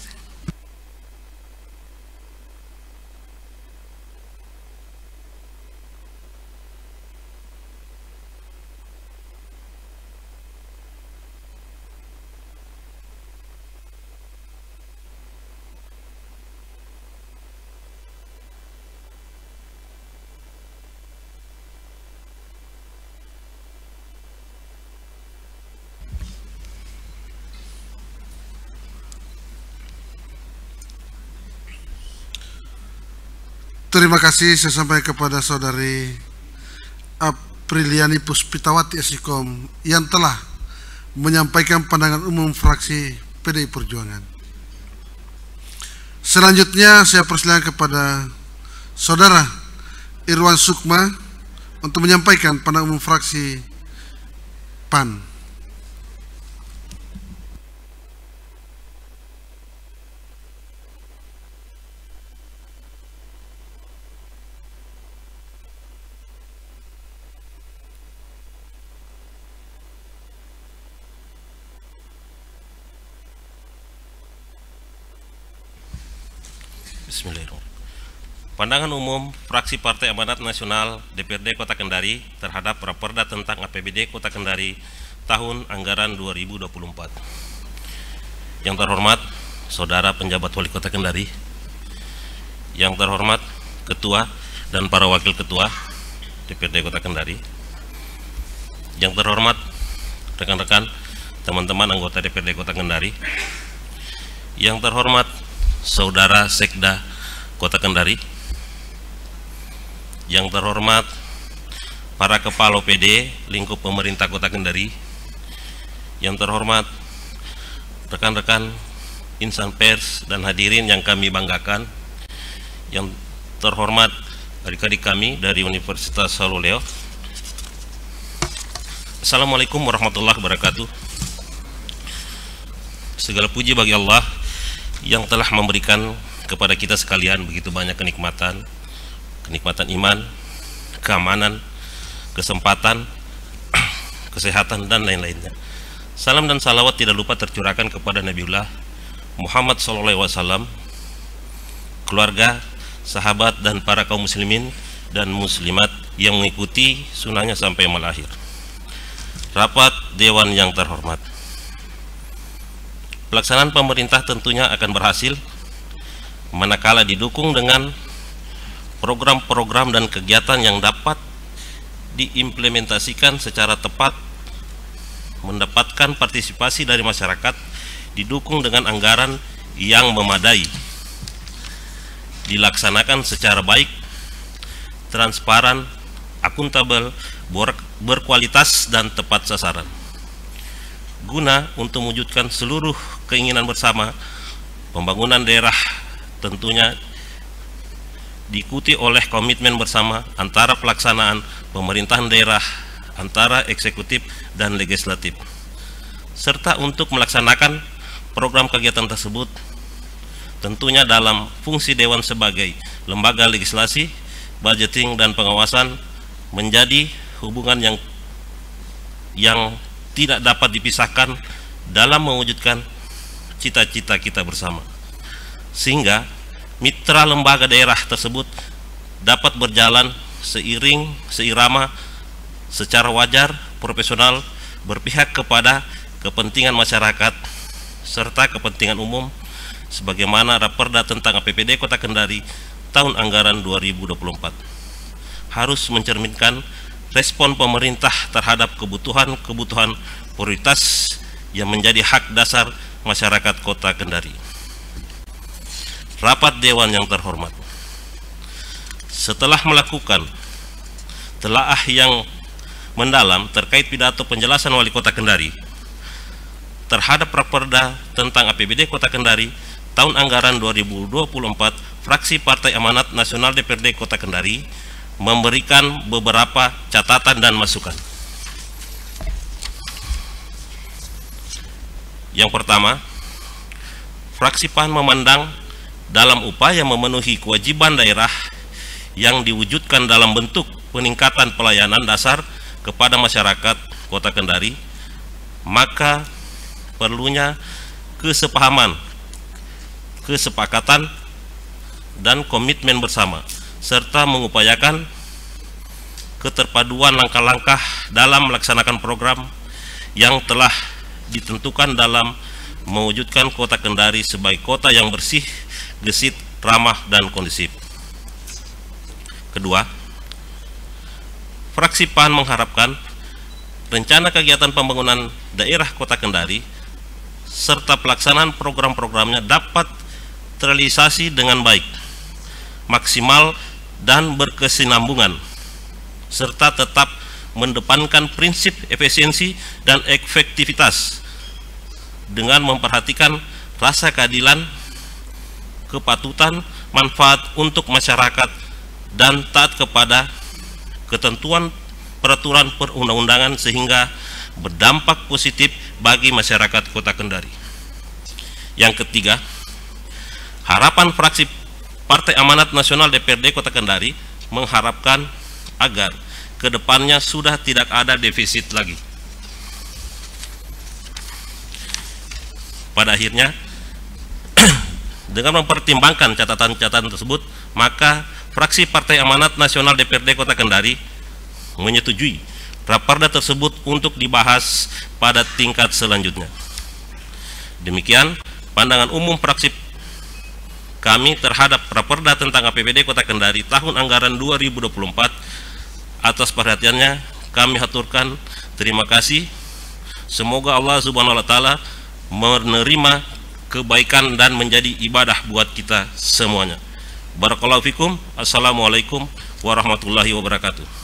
Terima kasih saya sampaikan kepada Saudari Apriliani Puspitawati Esikom yang telah menyampaikan pandangan umum fraksi PDI Perjuangan. Selanjutnya saya persilakan kepada Saudara Irwan Sukma untuk menyampaikan pandangan umum fraksi PAN. Bismillahirrahmanirrahim. Pandangan umum fraksi Partai Amanat Nasional DPRD Kota Kendari terhadap Raperda tentang APBD Kota Kendari tahun anggaran 2024. Yang terhormat Saudara Penjabat Wali Kota Kendari, yang terhormat Ketua dan para Wakil Ketua DPRD Kota Kendari, yang terhormat rekan-rekan teman-teman anggota DPRD Kota Kendari, yang terhormat Saudara Sekda Kota Kendari, yang terhormat para Kepala OPD lingkup pemerintah Kota Kendari, yang terhormat rekan-rekan insan pers dan hadirin yang kami banggakan, yang terhormat adik-adik kami dari Universitas Saluleo. Assalamualaikum warahmatullahi wabarakatuh. Segala puji bagi Allah yang telah memberikan kepada kita sekalian begitu banyak kenikmatan iman, keamanan, kesempatan, kesehatan, dan lain-lainnya. Salam dan salawat tidak lupa tercurahkan kepada Nabiullah Muhammad SAW, keluarga, sahabat, dan para kaum muslimin dan muslimat yang mengikuti sunnahnya sampai malakhir. Rapat Dewan yang terhormat, pelaksanaan pemerintah tentunya akan berhasil manakala didukung dengan program-program dan kegiatan yang dapat diimplementasikan secara tepat, mendapatkan partisipasi dari masyarakat, didukung dengan anggaran yang memadai, dilaksanakan secara baik, transparan, akuntabel, berkualitas, dan tepat sasaran, guna untuk mewujudkan seluruh keinginan bersama. Pembangunan daerah tentunya diikuti oleh komitmen bersama antara pelaksanaan pemerintahan daerah, antara eksekutif dan legislatif, serta untuk melaksanakan program kegiatan tersebut tentunya dalam fungsi Dewan sebagai lembaga legislasi, budgeting, dan pengawasan menjadi hubungan yang tidak dapat dipisahkan dalam mewujudkan cita-cita kita bersama, sehingga mitra lembaga daerah tersebut dapat berjalan seirama, secara wajar, profesional, berpihak kepada kepentingan masyarakat serta kepentingan umum, sebagaimana Raperda tentang APBD Kota Kendari tahun anggaran 2024 harus mencerminkan respon pemerintah terhadap kebutuhan prioritas yang menjadi hak dasar masyarakat Kota Kendari. Rapat Dewan yang terhormat, setelah melakukan telaah yang mendalam terkait pidato penjelasan Wali Kota Kendari terhadap Raperda tentang APBD Kota Kendari tahun anggaran 2024, fraksi Partai Amanat Nasional DPRD Kota Kendari memberikan beberapa catatan dan masukan. Yang pertama, fraksi PAN memandang dalam upaya memenuhi kewajiban daerah yang diwujudkan dalam bentuk peningkatan pelayanan dasar kepada masyarakat Kota Kendari, maka perlunya kesepahaman, kesepakatan, dan komitmen bersama, serta mengupayakan keterpaduan langkah-langkah dalam melaksanakan program yang telah ditentukan dalam mewujudkan Kota Kendari sebagai kota yang bersih, gesit, ramah, dan kondusif. Kedua, fraksi PAN mengharapkan rencana kegiatan pembangunan daerah Kota Kendari serta pelaksanaan program-programnya dapat terrealisasi dengan baik, maksimal, dan berkesinambungan, serta tetap mendepankan prinsip efisiensi dan efektivitas dengan memperhatikan rasa keadilan, kepatutan, manfaat untuk masyarakat, dan taat kepada ketentuan peraturan perundang-undangan sehingga berdampak positif bagi masyarakat Kota Kendari. Yang ketiga, harapan fraksi Partai Amanat Nasional DPRD Kota Kendari mengharapkan agar kedepannya sudah tidak ada defisit lagi. Pada akhirnya, dengan mempertimbangkan catatan-catatan tersebut, maka fraksi Partai Amanat Nasional DPRD Kota Kendari menyetujui Raperda tersebut untuk dibahas pada tingkat selanjutnya. Demikian pandangan umum fraksi kami terhadap Raperda tentang APBD Kota Kendari tahun anggaran 2024. Atas perhatiannya kami haturkan terima kasih. Semoga Allah Subhanahu wa taala menerima kebaikan dan menjadi ibadah buat kita semuanya. Barakallahu fikum. Assalamualaikum warahmatullahi wabarakatuh.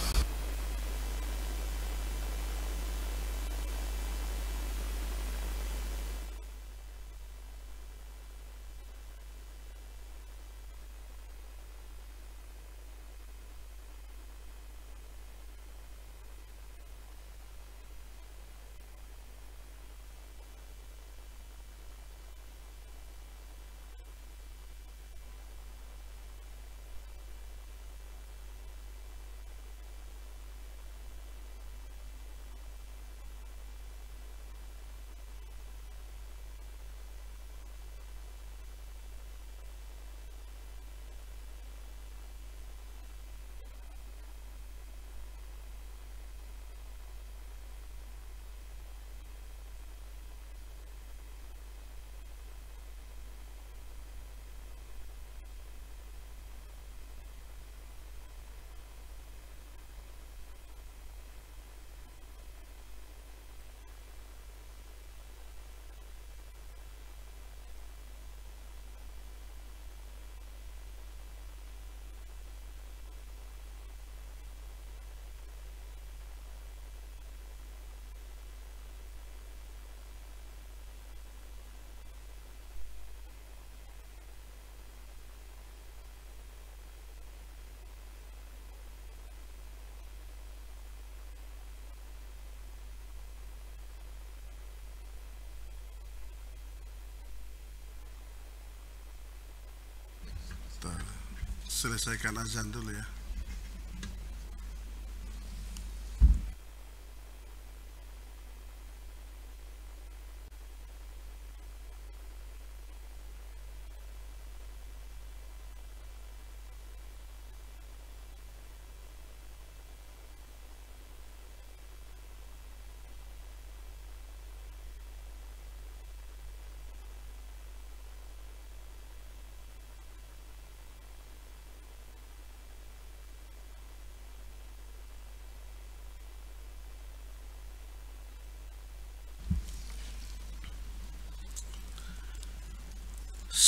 Selesaikan azan dulu ya.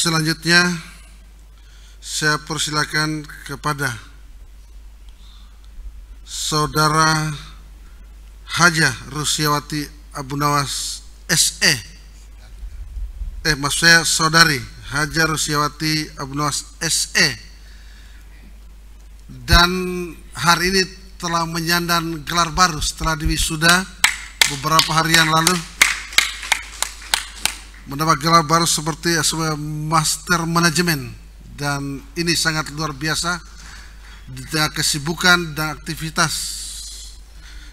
Selanjutnya saya persilakan kepada Saudara Haja Rusiawati Abunawas SE. Maksud saya Saudari Haja Rusiawati Abunawas SE. Dan hari ini telah menyandang gelar baru setelah diwisuda beberapa hari yang lalu. Mendapat gelar baru seperti sebagai Master Manajemen, dan ini sangat luar biasa di tengah kesibukan dan aktivitas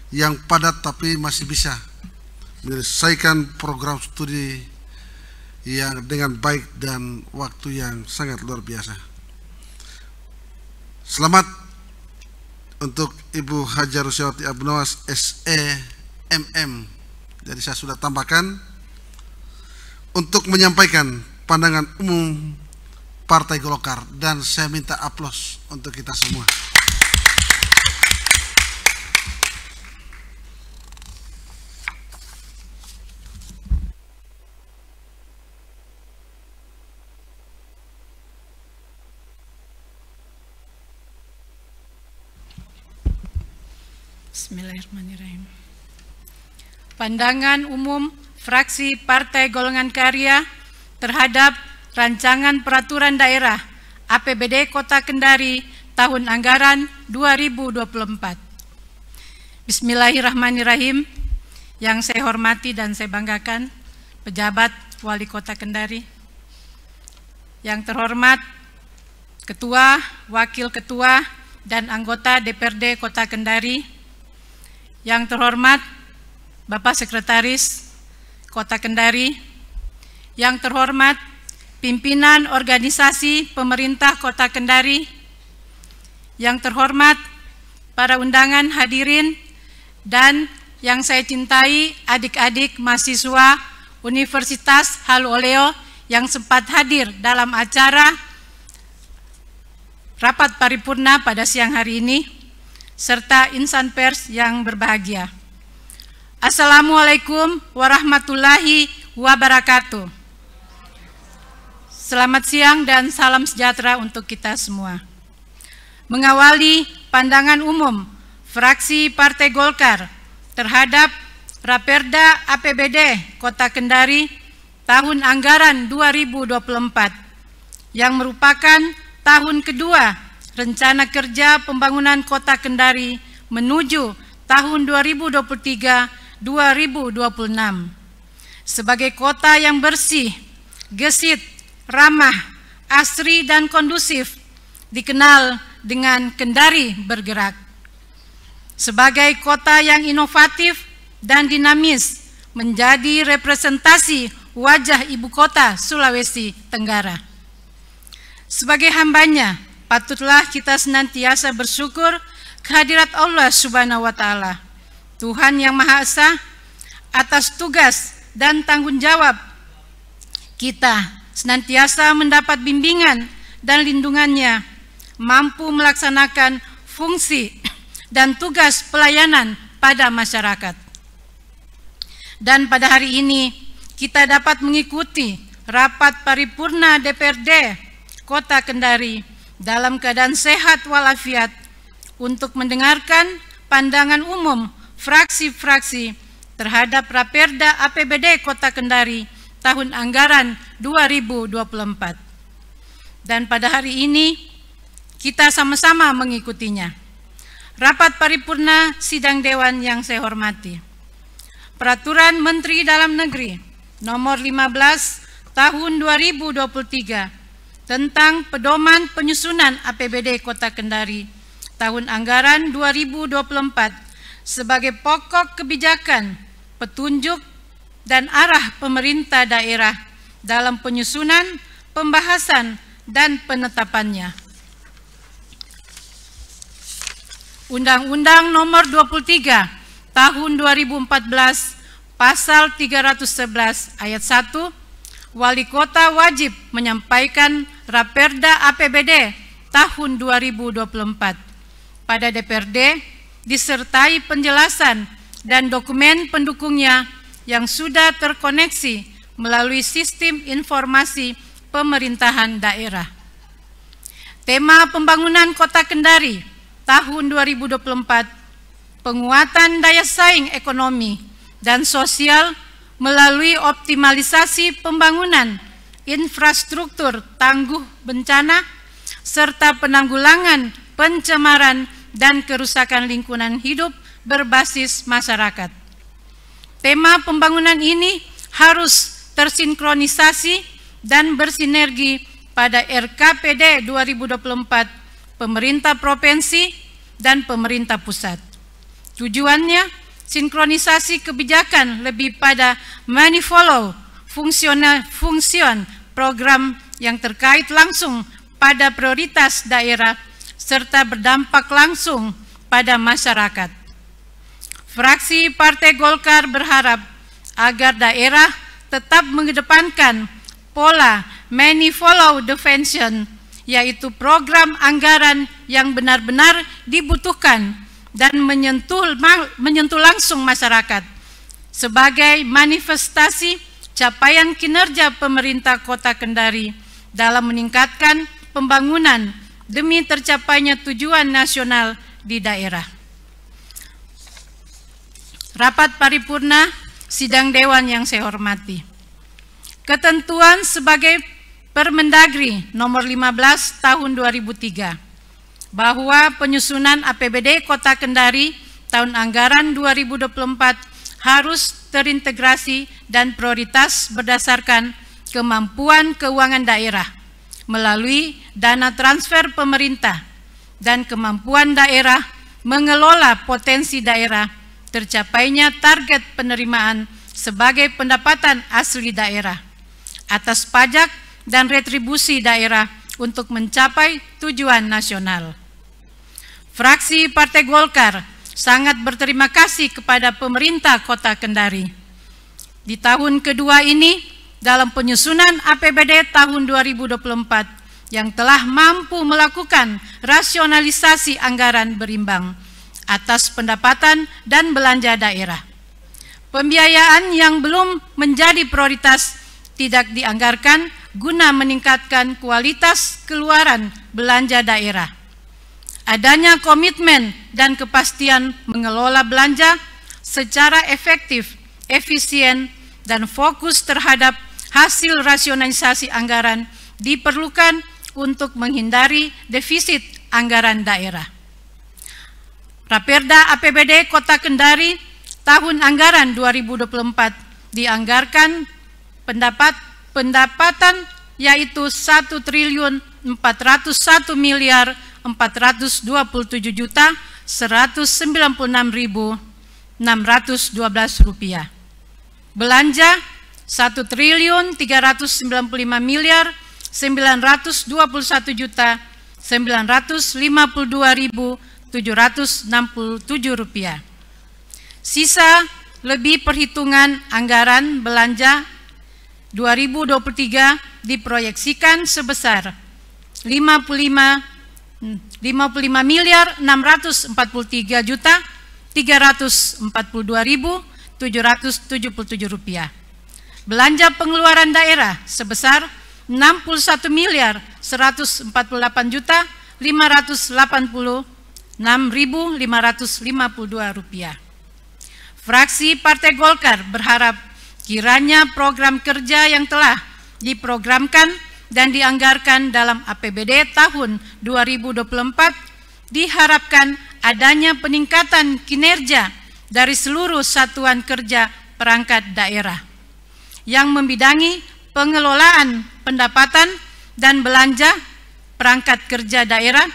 yang padat, tapi masih bisa menyelesaikan program studi yang dengan baik dan waktu yang sangat luar biasa. Selamat untuk Ibu Haja Rusiawati Abunawas SE MM. Jadi saya sudah tambahkan untuk menyampaikan pandangan umum Partai Golkar, dan saya minta aplaus untuk kita semua. Bismillahirrahmanirrahim. Pandangan umum Fraksi Partai Golongan Karya terhadap Rancangan Peraturan Daerah APBD Kota Kendari tahun anggaran 2024. Bismillahirrahmanirrahim. Yang saya hormati dan saya banggakan pejabat Wali Kota Kendari, yang terhormat Ketua, Wakil Ketua, dan anggota DPRD Kota Kendari, yang terhormat Bapak Sekretaris Kota Kendari, yang terhormat pimpinan organisasi pemerintah Kota Kendari, yang terhormat para undangan hadirin, dan yang saya cintai adik-adik mahasiswa Universitas Halu Oleo yang sempat hadir dalam acara rapat paripurna pada siang hari ini, serta insan pers yang berbahagia. Assalamualaikum warahmatullahi wabarakatuh. Selamat siang dan salam sejahtera untuk kita semua. Mengawali pandangan umum fraksi Partai Golkar terhadap Raperda APBD Kota Kendari tahun anggaran 2024 yang merupakan tahun kedua Rencana Kerja Pembangunan Kota Kendari menuju tahun 2023-2026. Sebagai kota yang bersih, gesit, ramah, asri, dan kondusif, dikenal dengan Kendari Bergerak. Sebagai kota yang inovatif dan dinamis, menjadi representasi wajah ibu kota Sulawesi Tenggara. Sebagai hambanya, patutlah kita senantiasa bersyukur kehadirat Allah Subhanahu wa Ta'ala, Tuhan yang Maha Esa, atas tugas dan tanggung jawab kita senantiasa mendapat bimbingan dan lindungannya, mampu melaksanakan fungsi dan tugas pelayanan pada masyarakat. Dan pada hari ini kita dapat mengikuti rapat paripurna DPRD Kota Kendari dalam keadaan sehat walafiat untuk mendengarkan pandangan umum fraksi-fraksi terhadap Raperda APBD Kota Kendari tahun anggaran 2024. Dan pada hari ini kita sama-sama mengikutinya. Rapat paripurna sidang dewan yang saya hormati. Peraturan Menteri Dalam Negeri nomor 15 tahun 2023 tentang pedoman penyusunan APBD Kota Kendari tahun anggaran 2024 sebagai pokok kebijakan, petunjuk, dan arah pemerintah daerah dalam penyusunan, pembahasan, dan penetapannya. Undang-Undang Nomor 23 Tahun 2014 Pasal 311 Ayat 1, Wali Kota wajib menyampaikan Raperda APBD tahun 2024 pada DPRD disertai penjelasan dan dokumen pendukungnya yang sudah terkoneksi melalui sistem informasi pemerintahan daerah. Tema pembangunan Kota Kendari tahun 2024, penguatan daya saing ekonomi dan sosial melalui optimalisasi pembangunan infrastruktur tangguh bencana serta penanggulangan pencemaran dan kerusakan lingkungan hidup berbasis masyarakat. Tema pembangunan ini harus tersinkronisasi dan bersinergi pada RKPD 2024 pemerintah provinsi dan pemerintah pusat. Tujuannya, sinkronisasi kebijakan lebih pada money-follow fungsion program yang terkait langsung pada prioritas daerah serta berdampak langsung pada masyarakat. Fraksi Partai Golkar berharap agar daerah tetap mengedepankan pola money-follow definition, yaitu program anggaran yang benar-benar dibutuhkan dan menyentuh langsung masyarakat sebagai manifestasi capaian kinerja pemerintah Kota Kendari dalam meningkatkan pembangunan demi tercapainya tujuan nasional di daerah. Rapat paripurna sidang dewan yang saya hormati. Ketentuan sebagai Permendagri nomor 15 tahun 2003 bahwa penyusunan APBD Kota Kendari tahun anggaran 2024 harus terintegrasi dan prioritas berdasarkan kemampuan keuangan daerah melalui dana transfer pemerintah dan kemampuan daerah mengelola potensi daerah tercapainya target penerimaan sebagai pendapatan asli daerah atas pajak dan retribusi daerah untuk mencapai tujuan nasional. Fraksi Partai Golkar sangat berterima kasih kepada pemerintah Kota Kendari. Di tahun kedua ini, dalam penyusunan APBD tahun 2024 yang telah mampu melakukan rasionalisasi anggaran berimbang atas pendapatan dan belanja daerah. Pembiayaan yang belum menjadi prioritas tidak dianggarkan guna meningkatkan kualitas keluaran belanja daerah. Adanya komitmen dan kepastian mengelola belanja secara efektif, efisien, dan fokus terhadap hasil rasionalisasi anggaran diperlukan untuk menghindari defisit anggaran daerah. Raperda APBD Kota Kendari tahun anggaran 2024 dianggarkan pendapatan yaitu 1.401.197.196.612 rupiah. Belanja 1.391.951.952.767 rupiah. Sisa lebih perhitungan anggaran belanja 2023 diproyeksikan sebesar 55.643.342.777 rupiah. Belanja pengeluaran daerah sebesar 61.148.586.552 rupiah. Fraksi Partai Golkar berharap kiranya program kerja yang telah diprogramkan dan dianggarkan dalam APBD tahun 2024 diharapkan adanya peningkatan kinerja dari seluruh satuan kerja perangkat daerah yang membidangi pengelolaan pendapatan dan belanja perangkat kerja daerah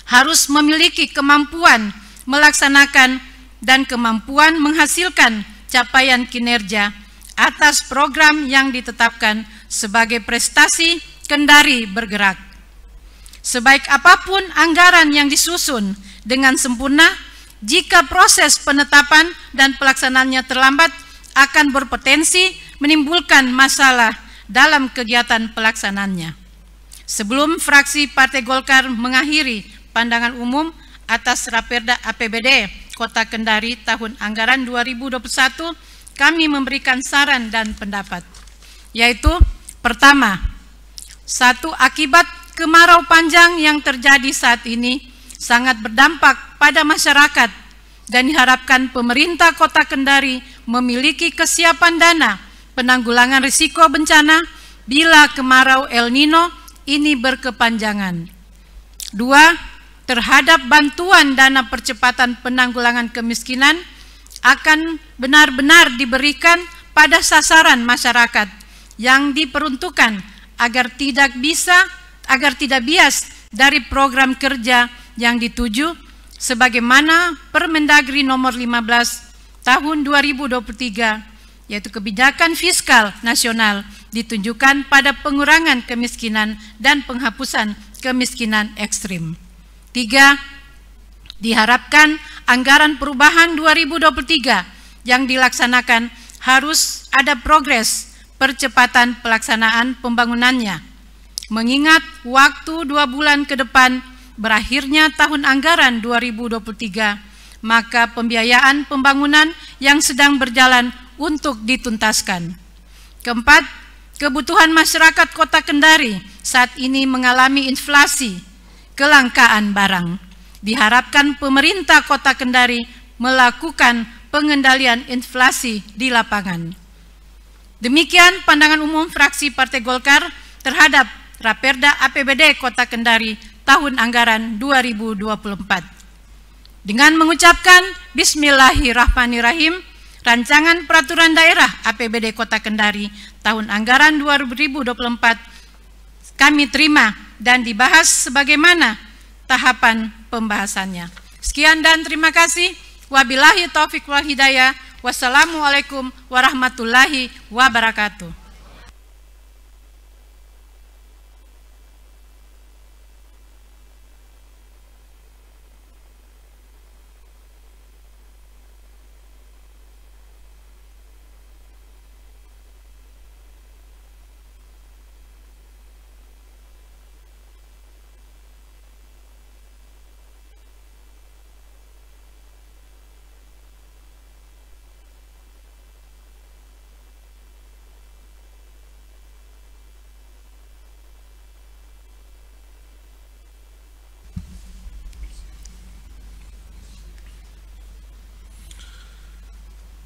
harus memiliki kemampuan melaksanakan dan kemampuan menghasilkan capaian kinerja atas program yang ditetapkan sebagai prestasi Kendari bergerak. Sebaik apapun anggaran yang disusun dengan sempurna, jika proses penetapan dan pelaksanaannya terlambat akan berpotensi menimbulkan masalah dalam kegiatan pelaksanaannya. Sebelum fraksi Partai Golkar mengakhiri pandangan umum atas Raperda APBD Kota Kendari tahun anggaran 2021, kami memberikan saran dan pendapat, yaitu pertama, 1. Akibat kemarau panjang yang terjadi saat ini sangat berdampak pada masyarakat dan diharapkan pemerintah Kota Kendari memiliki kesiapan dana penanggulangan risiko bencana bila kemarau El Nino ini berkepanjangan. 2. Terhadap bantuan dana percepatan penanggulangan kemiskinan akan benar-benar diberikan pada sasaran masyarakat yang diperuntukkan agar tidak bias dari program kerja yang dituju sebagaimana Permendagri nomor 15 tahun 2023, yaitu kebijakan fiskal nasional ditunjukkan pada pengurangan kemiskinan dan penghapusan kemiskinan ekstrim. 3. Diharapkan anggaran perubahan 2023 yang dilaksanakan harus ada progres percepatan pelaksanaan pembangunannya. Mengingat waktu 2 bulan ke depan berakhirnya tahun anggaran 2023, maka pembiayaan pembangunan yang sedang berjalan untuk dituntaskan. 4. Kebutuhan masyarakat Kota Kendari saat ini mengalami inflasi, kelangkaan barang. Diharapkan pemerintah Kota Kendari melakukan pengendalian inflasi di lapangan. Demikian pandangan umum fraksi Partai Golkar terhadap Raperda APBD Kota Kendari tahun anggaran 2024. Dengan mengucapkan Bismillahirrahmanirrahim, Rancangan Peraturan Daerah APBD Kota Kendari tahun anggaran 2024 kami terima dan dibahas sebagaimana tahapan pembahasannya. Sekian dan terima kasih. Wabillahi taufiq wal hidayah. Wassalamualaikum warahmatullahi wabarakatuh.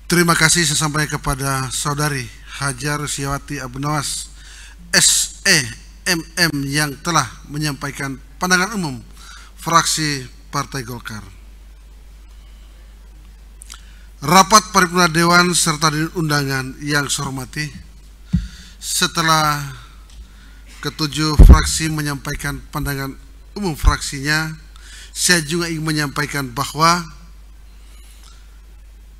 Terima kasih saya sampaikan kepada Saudari Hajar Rusiawati Abu Nawas SEMM yang telah menyampaikan pandangan umum fraksi Partai Golkar. Rapat Paripurna Dewan serta undangan yang saya hormati, setelah ketujuh fraksi menyampaikan pandangan umum fraksinya, saya juga ingin menyampaikan bahwa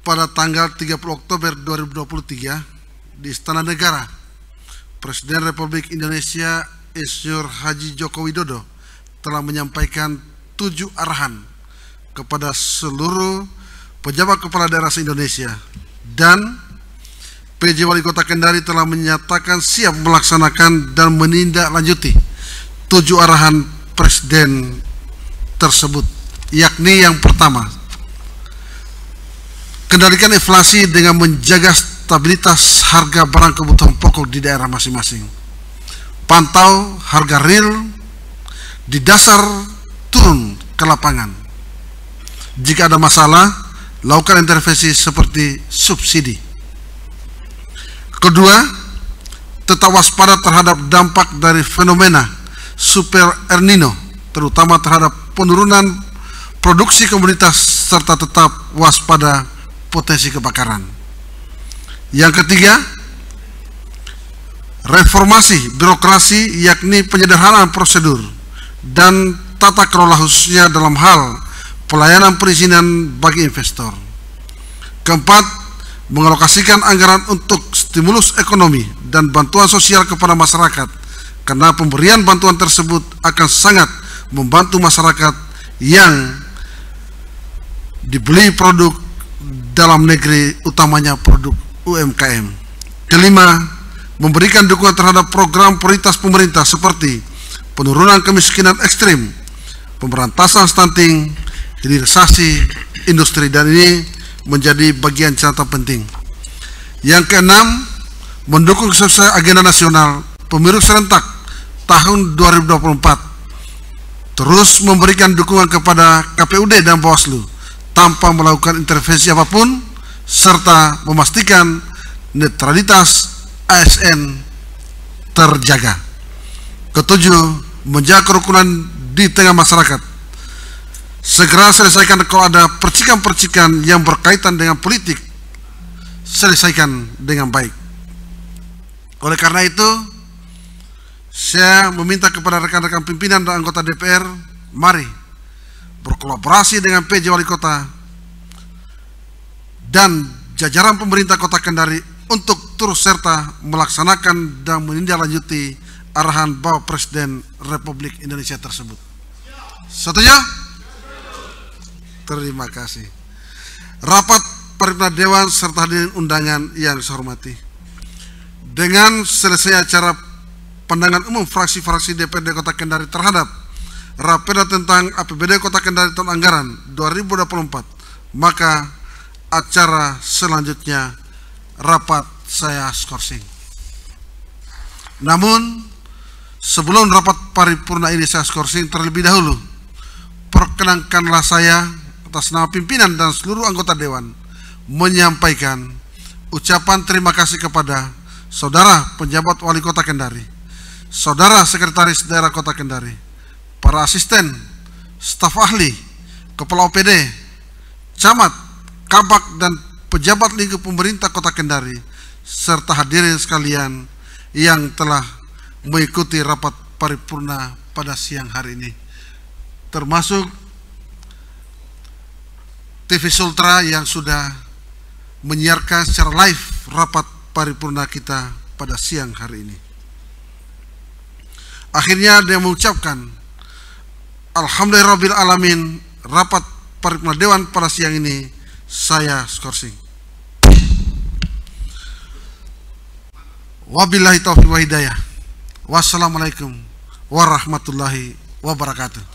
pada tanggal 30 Oktober 2023 di Istana Negara, Presiden Republik Indonesia Insinyur Haji Joko Widodo telah menyampaikan 7 arahan kepada seluruh pejabat kepala daerah se-Indonesia, dan PJ Wali Kota Kendari telah menyatakan siap melaksanakan dan menindaklanjuti 7 arahan Presiden tersebut, yakni yang pertama, kendalikan inflasi dengan menjaga stabilitas harga barang kebutuhan pokok di daerah masing-masing. Pantau harga real di dasar turun ke lapangan. Jika ada masalah, lakukan intervensi seperti subsidi. Kedua, tetap waspada terhadap dampak dari fenomena Super El Nino, terutama terhadap penurunan produksi komoditas serta tetap waspada potensi kebakaran. Yang ketiga, reformasi birokrasi, yakni penyederhanaan prosedur dan tata kelola khususnya dalam hal pelayanan perizinan bagi investor. Keempat, mengalokasikan anggaran untuk stimulus ekonomi dan bantuan sosial kepada masyarakat, karena pemberian bantuan tersebut akan sangat membantu masyarakat yang dibeli produk dalam negeri, utamanya produk UMKM. Kelima, memberikan dukungan terhadap program prioritas pemerintah seperti penurunan kemiskinan ekstrim, pemberantasan stunting, hilirisasi industri, dan ini menjadi bagian catatan penting. Yang keenam, mendukung sukses agenda nasional pemilu serentak tahun 2024 terus memberikan dukungan kepada KPUD dan Bawaslu tanpa melakukan intervensi apapun, serta memastikan netralitas ASN terjaga. Ketujuh, menjaga kerukunan di tengah masyarakat. Segera selesaikan kalau ada percikan-percikan yang berkaitan dengan politik, selesaikan dengan baik. Oleh karena itu, saya meminta kepada rekan-rekan pimpinan dan anggota DPR, mari berkolaborasi dengan PJ Wali Kota dan jajaran pemerintah Kota Kendari untuk turut serta melaksanakan dan menindaklanjuti arahan Bapak Presiden Republik Indonesia tersebut. Setuju? Terima kasih. Rapat Paripurna Dewan serta hadirin undangan yang saya hormati. Dengan selesai acara pandangan umum fraksi-fraksi DPRD Kota Kendari terhadap Raperda tentang APBD Kota Kendari tahun anggaran 2024, maka acara selanjutnya rapat saya skorsing. Namun sebelum rapat paripurna ini saya skorsing terlebih dahulu, perkenankanlah saya atas nama pimpinan dan seluruh anggota Dewan menyampaikan ucapan terima kasih kepada Saudara Penjabat Wali Kota Kendari, Saudara Sekretaris Daerah Kota Kendari, para asisten, staf ahli, kepala OPD, camat, kabak, dan pejabat lingkup pemerintah Kota Kendari, serta hadirin sekalian yang telah mengikuti rapat paripurna pada siang hari ini, termasuk TV Sultra yang sudah menyiarkan secara live rapat paripurna kita pada siang hari ini. Akhirnya dia mengucapkan Alhamdulillahirabbil alamin, rapat paripurna Dewan pada siang ini saya skorsing. Wabillahi taufiq wa hidayah. Wassalamualaikum warahmatullahi wabarakatuh.